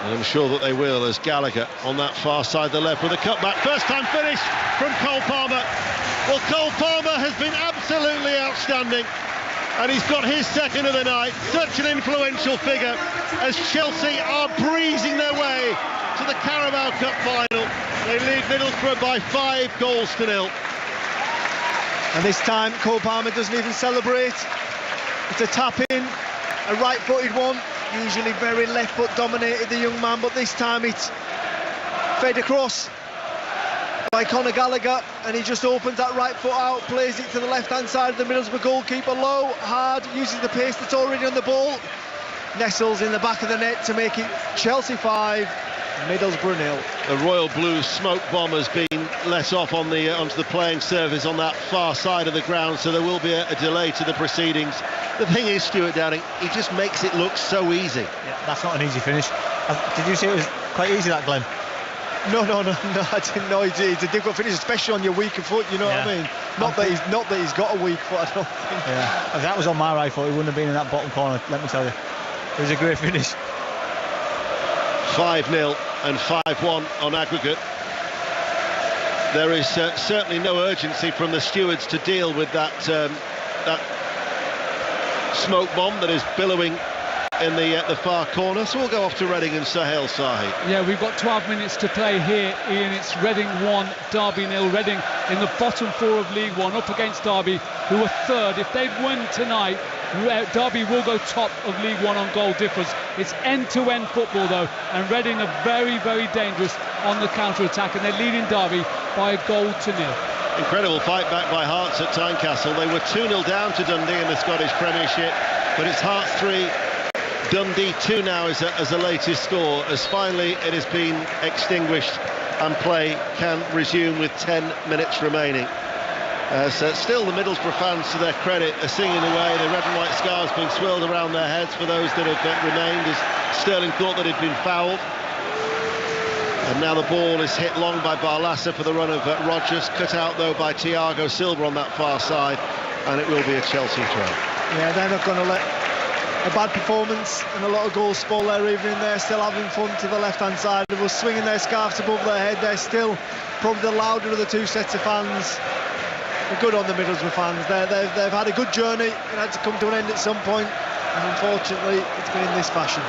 And I'm sure that they will, as Gallagher on that far side, the left, with a cutback. First time finish from Cole Palmer. Well, Cole Palmer has been absolutely outstanding, and he's got his second of the night. Such an influential figure, as Chelsea are breezing their way to the Carabao Cup final. They lead Middlesbrough by 5-0. And this time Cole Palmer doesn't even celebrate. It's a tap in, a right-footed one. Usually very left foot dominated, the young man, but this time it's fed across by Conor Gallagher, and he just opens that right foot out, plays it to the left-hand side of the Middlesbrough goalkeeper, low, hard, uses the pace that's already on the ball, nestles in the back of the net to make it Chelsea 5, Middlesbrough 0. The Royal Blue smoke bomb has been let off on onto the playing surface on that far side of the ground, so there will be a delay to the proceedings. The thing is, Stuart Downing, he just makes it look so easy. Yeah, that's not an easy finish. Did you see it was quite easy, that, Glenn? No, I didn't know. It's a difficult finish, especially on your weaker foot, you know what I mean? Not that he's got a weak foot, I don't think. Yeah, if that was on my right foot, he wouldn't have been in that bottom corner, let me tell you. It was a great finish. 5-0 and 5-1 on aggregate. There is certainly no urgency from the stewards to deal with that smoke bomb that is billowing in the far corner, so we'll go off to Reading and Sahel Sahi. Yeah, we've got 12 minutes to play here, Ian. It's Reading 1, Derby 0. Reading in the bottom 4 of League One, up against Derby, who are third. If they win tonight, Derby will go top of League One on goal difference. It's end-to-end football, though, and Reading are very, very dangerous on the counter-attack, and they're leading Derby by 1-0. Incredible fight back by Hearts at Tynecastle. They were 2-0 down to Dundee in the Scottish Premiership, but it's Hearts 3, Dundee 2 now as a latest score, as finally it has been extinguished and play can resume with 10 minutes remaining. So still the Middlesbrough fans, to their credit, are singing away, the red and white scarves being swirled around their heads for those that have remained, as Sterling thought that he'd been fouled. And now the ball is hit long by Barlaser for the run of Rodgers, cut out though by Thiago Silva on that far side, and it will be a Chelsea throw. Yeah, they're not going to let a bad performance and a lot of goals spoil their evening. They're still having fun to the left-hand side of us, swinging their scarves above their head. They're still probably the louder of the two sets of fans. They're good on the Middlesbrough fans. They've had a good journey. It had to come to an end at some point, and unfortunately it's been in this fashion.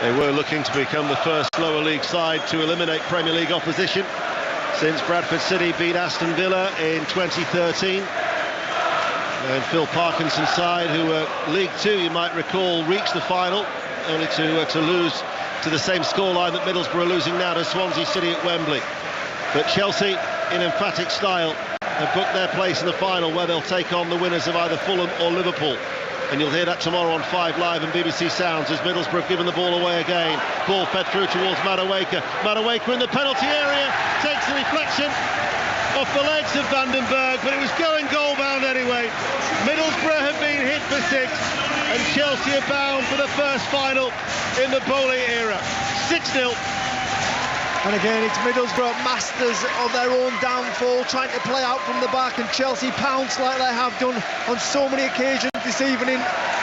They were looking to become the first lower league side to eliminate Premier League opposition since Bradford City beat Aston Villa in 2013. And Phil Parkinson's side, who were League Two, you might recall, reached the final, only to lose to the same scoreline that Middlesbrough are losing now to Swansea City at Wembley. But Chelsea, in emphatic style, have booked their place in the final, where they'll take on the winners of either Fulham or Liverpool. And you'll hear that tomorrow on 5 Live and BBC Sounds as Middlesbrough given the ball away again. Ball fed through towards Madueke. Madueke in the penalty area, takes the deflection off the legs of Vandenberg, but it was going goal-bound anyway. Middlesbrough have been hit for 6, and Chelsea are bound for the first final in the Bowley era. 6-0. And again, it's Middlesbrough, masters of their own downfall, trying to play out from the back, and Chelsea pounce like they have done on so many occasions this evening.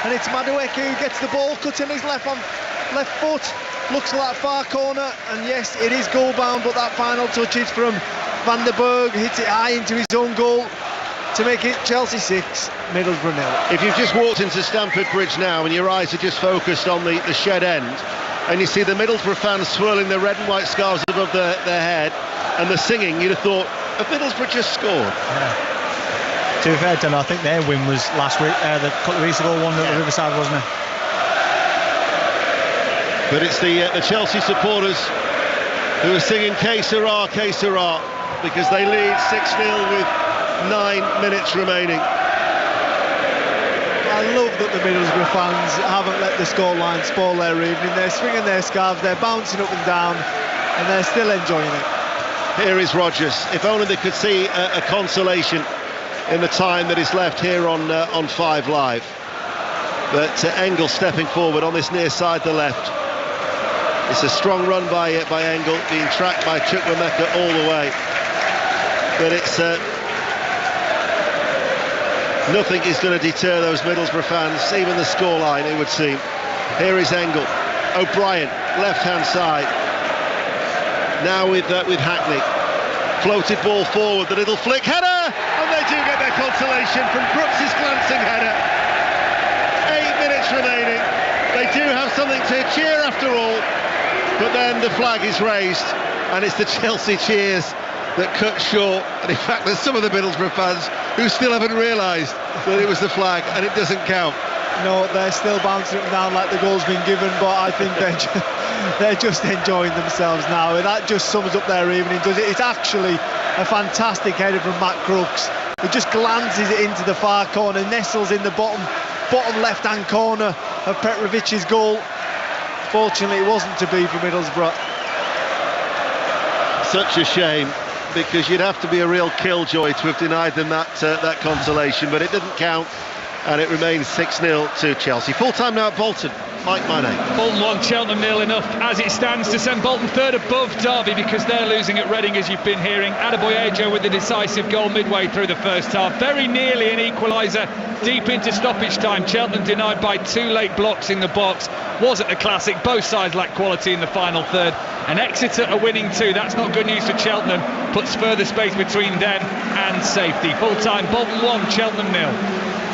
And it's Madueke who gets the ball, cuts in his left foot, looks at that far corner, and yes, it is goal-bound, but that final touch is from Vandenberg, hits it high into his own goal to make it Chelsea 6, Middlesbrough 0. If you've just walked into Stamford Bridge now and your eyes are just focused on the shed end, and you see the Middlesbrough fans swirling their red and white scarves above their head and the singing, you'd have thought, have Middlesbrough just scored? Yeah. To be fair, I think their win was last week, the couple of weeks ago, 1-0 at Riverside, wasn't it? But it's the Chelsea supporters who are singing Que Sera, Que Sera, because they lead 6-0 with 9 minutes remaining. I love that the Middlesbrough fans haven't let the scoreline spoil their evening. They're swinging their scarves, they're bouncing up and down, and they're still enjoying it. Here is Rodgers. If only they could see a consolation in the time that is left here on 5 Live. But Engel stepping forward on this near side, the left. It's a strong run by Engel, being tracked by Chukwuemeka all the way. But it's nothing is going to deter those Middlesbrough fans, even the scoreline, it would seem. Here is Engel. O'Brien, left-hand side. Now with Hackney. Floated ball forward, the little flick header, and they do get their consolation from Brooks' glancing header. 8 minutes remaining. They do have something to cheer after all, but then the flag is raised, and it's the Chelsea cheers that cut short. And in fact, there's some of the Middlesbrough fans who still haven't realised that it was the flag, and it doesn't count. No, they're still bouncing up and down like the goal's been given, but I think they're just enjoying themselves now. That just sums up their evening, does it? It's actually a fantastic header from Matt Crooks. He just glances it into the far corner, nestles in the bottom left-hand corner of Petrovic's goal. Fortunately, it wasn't to be for Middlesbrough. Such a shame, because you'd have to be a real killjoy to have denied them that consolation, but it didn't count, and it remains 6-0 to Chelsea. Full time now at Bolton. Mike Minay. Bolton 1, Cheltenham 0, enough as it stands to send Bolton third above Derby, because they're losing at Reading, as you've been hearing. Adebayo with the decisive goal midway through the first half. Very nearly an equaliser deep into stoppage time. Cheltenham denied by 2 late blocks in the box. Wasn't a classic. Both sides lack quality in the final third. And Exeter are winning 2. That's not good news for Cheltenham. Puts further space between them and safety. Full time, Bolton 1, Cheltenham 0.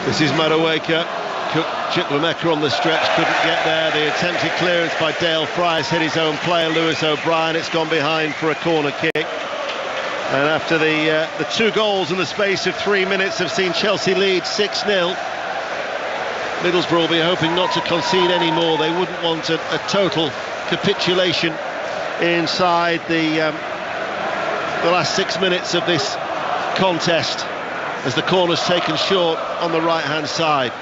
This is Madueke. Chukwuemeka on the stretch, couldn't get there. The attempted clearance by Dale Fry's hit his own player, Lewis O'Brien. It's gone behind for a corner kick. And after the 2 goals in the space of 3 minutes have seen Chelsea lead 6-0. Middlesbrough will be hoping not to concede any more. They wouldn't want a total capitulation inside the last 6 minutes of this contest, as the corner's taken short on the right-hand side.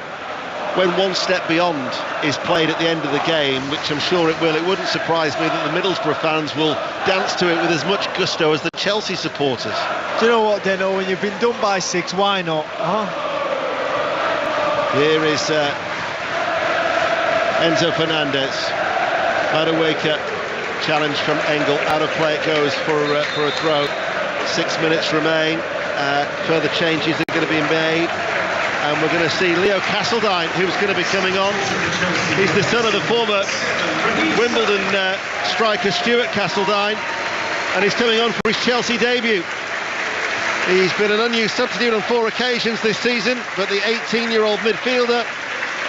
When one step beyond is played at the end of the game, which I'm sure it will, it wouldn't surprise me that the Middlesbrough fans will dance to it with as much gusto as the Chelsea supporters. Do you know what, Deno, when you've been done by 6, why not? Here is Enzo Fernandez. Madueke, challenge from Engel, out of play it goes for a throw. 6 minutes remain. Further changes are going to be made, and we're going to see Leo Castledine, who's going to be coming on. He's the son of the former Wimbledon striker Stuart Castledine, and he's coming on for his Chelsea debut. He's been an unused substitute on 4 occasions this season, but the 18-year-old midfielder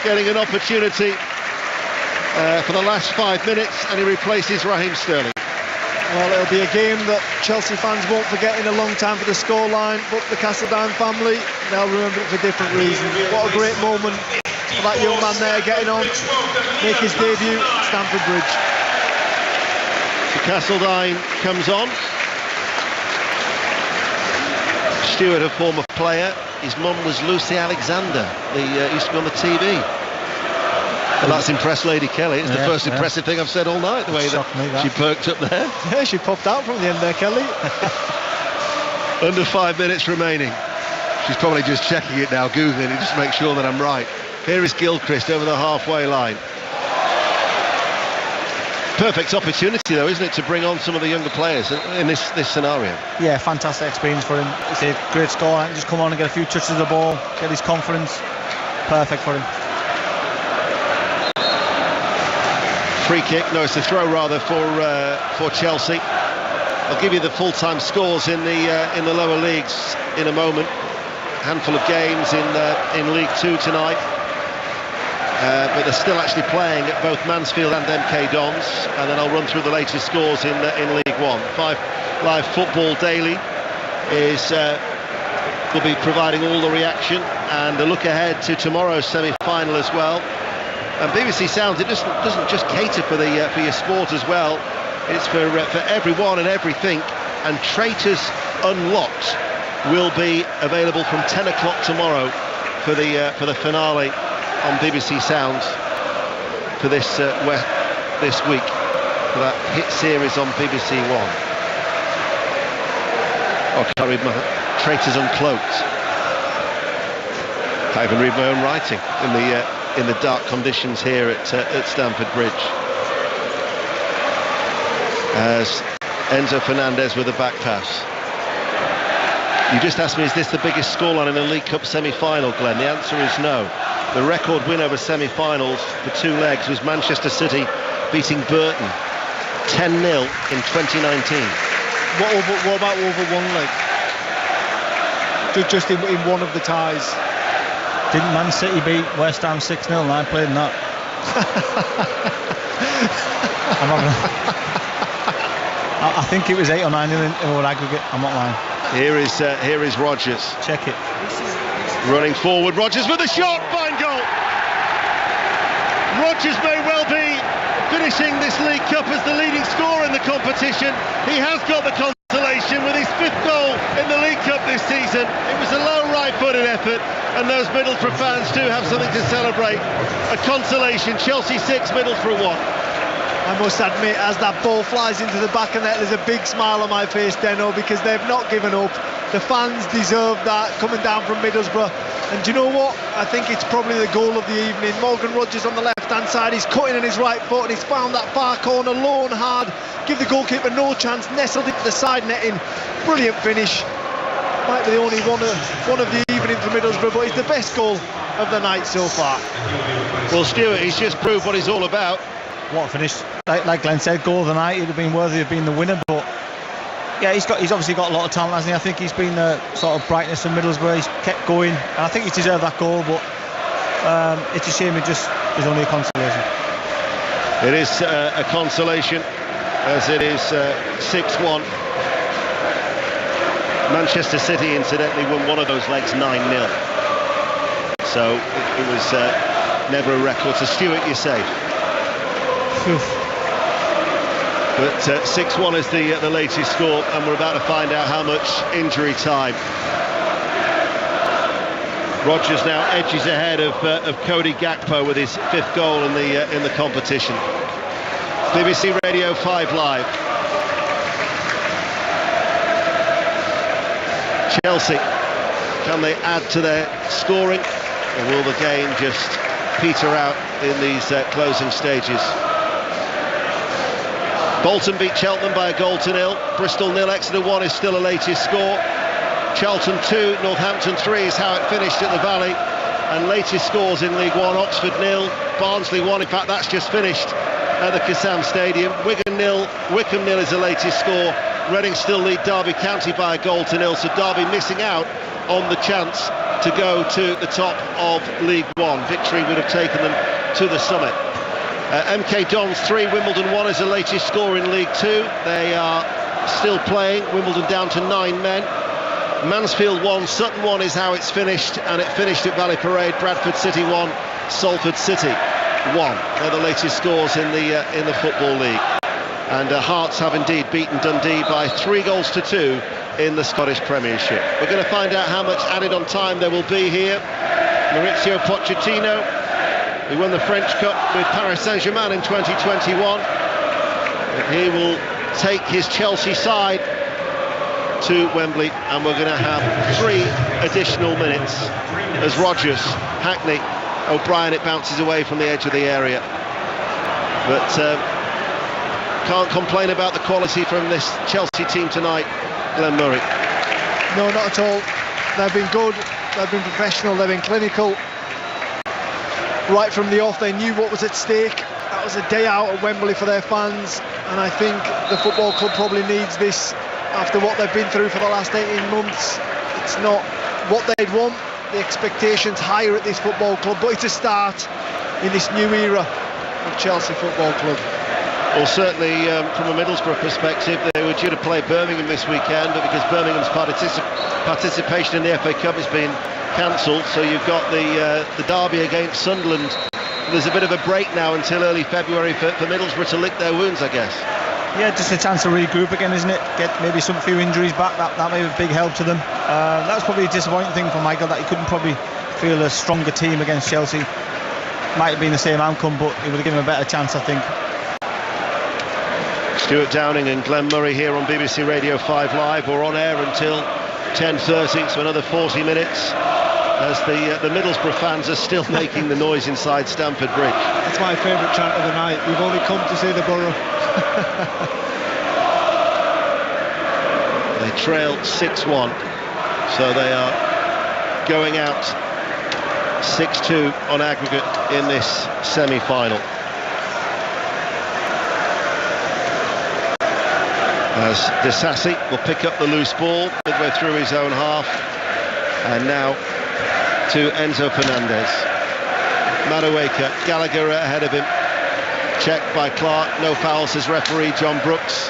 getting an opportunity for the last 5 minutes, and he replaces Raheem Sterling. Well, it'll be a game that Chelsea fans won't forget in a long time for the scoreline, but the Castledine family, they'll remember it for different reasons. What a great moment for that young man there, getting on, make his debut at Stamford Bridge. So Castledine comes on. Stewart, a former player, his mum was Lucy Alexander, used to be on the TV. And that's impressed Lady Kelly. It's the first impressive thing I've said all night, the way that she perked up there. Yeah, she popped out from the end there, Kelly. Under 5 minutes remaining. She's probably just checking it now, Googling it, just to make sure that I'm right. Here is Gilchrist over the halfway line. Perfect opportunity, though, isn't it, to bring on some of the younger players in this scenario? Yeah, fantastic experience for him. It's a great score. Just come on and get a few touches of the ball, get his confidence. Perfect for him. Free kick, no, it's a throw rather for Chelsea. I'll give you the full-time scores in the lower leagues in a moment. Handful of games in League 2 tonight, but they're still actually playing at both Mansfield and MK Dons, and then I'll run through the latest scores in League 1. 5 Live Football Daily will be providing all the reaction and a look ahead to tomorrow's semi-final as well. And BBC Sounds, it doesn't just cater for your sport as well. It's for everyone and everything. And Traitors Unlocked will be available from 10 o'clock tomorrow for the finale on BBC Sounds for this week, for that hit series on BBC One. Oh, I can't read my Traitors Uncloaked. Can't even read my own writing in the dark conditions here at Stamford Bridge. As Enzo Fernandez with a back pass. You just asked me, is this the biggest scoreline in a League Cup semi-final, Glenn? The answer is no. The record win over semi-finals for 2 legs was Manchester City beating Burton 10-0 in 2019. What about over one leg? Just in one of the ties. Didn't Man City beat West Ham 6-0 and I played in that? I think it was 8 or 9 in our aggregate. I'm not lying. Here is Rodgers. Check it. Running forward, Rodgers with a shot. Fine goal. Rodgers may well be finishing this League Cup as the leading scorer in the competition. He has got the consolation with his 5th goal in the League Cup this season. It was a low right-footed effort, and those Middlesbrough fans do have something to celebrate. A consolation. Chelsea 6, Middlesbrough 1. I must admit, as that ball flies into the back of the net, there's a big smile on my face, Deno, because they've not given up. The fans deserve that, coming down from Middlesbrough. And do you know what? I think it's probably the goal of the evening. Morgan Rodgers on the left-hand side, he's cutting in his right foot, and he's found that far corner, low and hard. Give the goalkeeper no chance, nestled into the side netting. Brilliant finish. Might be the only one of the evening for Middlesbrough, but it's the best goal of the night so far. Well, Stuart, he's just proved what he's all about. What a finish. Like Glenn said, goal of the night. He'd have been worthy of being the winner, but yeah, he's obviously got a lot of talent, hasn't he? I think he's been the sort of brightness of Middlesbrough. He's kept going, and I think he's deserved that goal, but it's a shame it just is only a consolation. It is a consolation, as it is 6-1. Manchester City, incidentally, won one of those legs 9-0. So it was never a record. So Stuart, you're safe. But 6-1 is the latest score, and we're about to find out how much injury time. Rodgers now edges ahead of Cody Gakpo with his 5th goal in the competition. BBC Radio 5 Live. Chelsea, can they add to their scoring, or will the game just peter out in these closing stages? Bolton beat Cheltenham by 1-0. Bristol 0, Exeter 1 is still a latest score. Charlton 2, Northampton 3 is how it finished at the Valley. And latest scores in League 1, Oxford 0, Barnsley 1. In fact, that's just finished at the Kassam Stadium. Wigan 0, Wycombe 0 is the latest score. Reading still lead Derby County by 1-0. So Derby missing out on the chance to go to the top of League 1. Victory would have taken them to the summit. MK Dons 3, Wimbledon 1 is the latest score in League 2. They are still playing. Wimbledon down to 9 men. Mansfield 1, Sutton 1 is how it's finished, and it finished at Valley Parade. Bradford City 1, Salford City 1. They're the latest scores in the Football League. And Hearts have indeed beaten Dundee by 3-2 in the Scottish Premiership. We're going to find out how much added on time there will be here. Mauricio Pochettino, who won the French Cup with Paris Saint-Germain in 2021. He will take his Chelsea side to Wembley, and we're going to have 3 additional minutes as Rodgers, Hackney, O'Brien, it bounces away from the edge of the area. But can't complain about the quality from this Chelsea team tonight, Glenn Murray. No, not at all. They've been good, they've been professional, they've been clinical. Right from the off, they knew what was at stake. That was a day out at Wembley for their fans, and I think the football club probably needs this after what they've been through for the last 18 months. It's not what they'd want, the expectations higher at this football club, but it's a start in this new era of Chelsea Football Club. Well, certainly from a Middlesbrough perspective, they were due to play Birmingham this weekend, but because Birmingham's participation in the FA Cup has been cancelled, so you've got the derby against Sunderland. There's a bit of a break now until early February for Middlesbrough to lick their wounds, I guess. Yeah, just a chance to regroup again, isn't it? Get maybe some few injuries back. That may be a big help to them. That was probably a disappointing thing for Michael, that he couldn't probably feel a stronger team against Chelsea. Might have been the same outcome, but it would have given him a better chance, I think. Stuart Downing and Glenn Murray here on BBC Radio 5 Live. We're on air until 10:30, so another 40 minutes as the Middlesbrough fans are still making the noise inside Stamford Bridge. That's my favourite chant of the night. We've only come to see the Borough. They trail 6-1, so they are going out 6-2 on aggregate in this semi-final. As Disasi will pick up the loose ball midway through his own half, and now to Enzo Fernandez. Madueke, Gallagher ahead of him, checked by Clark, no foul says referee John Brooks.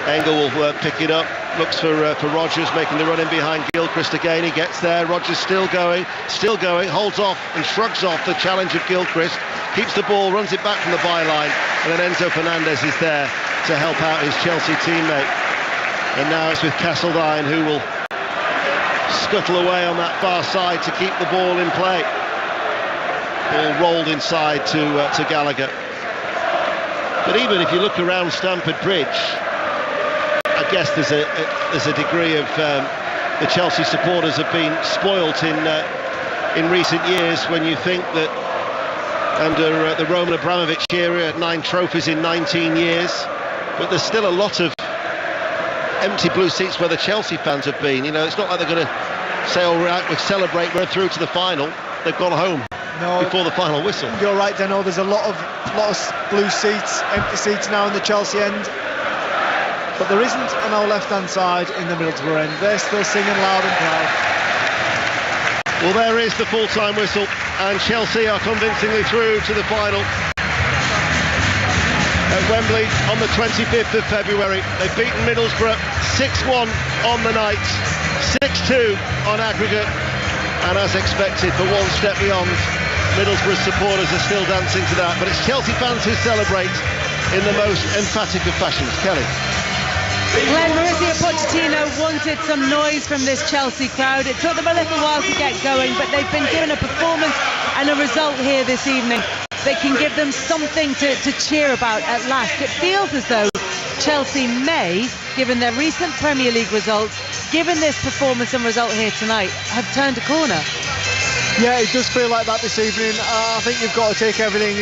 Engel will pick it up, looks for Rodgers, making the run in behind Gilchrist again. He gets there, Rodgers still going, holds off and shrugs off the challenge of Gilchrist, keeps the ball, runs it back from the byline, and then Enzo Fernandez is there to help out his Chelsea teammate. And now it's with Castledine, who will scuttle away on that far side to keep the ball in play. Ball rolled inside to Gallagher. But even if you look around Stamford Bridge, I guess there's a degree of the Chelsea supporters have been spoilt in recent years, when you think that under the Roman Abramovich era, 9 trophies in 19 years, but there's still a lot of empty blue seats where the Chelsea fans have been. You know, it's not like they're going to say, all right, we'll celebrate, we're through to the final. They've gone home before the final whistle. You're right, Deno, there's a lot of blue seats, empty seats now in the Chelsea end, but there isn't on our left-hand side in the Middlesbrough end. They're still singing loud and proud. Well, there is the full-time whistle, and Chelsea are convincingly through to the final at Wembley on the 25th of February. They've beaten Middlesbrough 6-1 on the night, 6-2 on aggregate, and as expected, for one step beyond, Middlesbrough supporters are still dancing to that, but it's Chelsea fans who celebrate in the most emphatic of fashions. Kelly. Glenn, Mauricio Pochettino wanted some noise from this Chelsea crowd. It took them a little while to get going, but they've been given a performance and a result here this evening that can give them something to cheer about at last. It feels as though Chelsea may, given their recent Premier League results, given this performance and result here tonight, have turned a corner. Yeah, it does feel like that this evening. I think you've got to take everything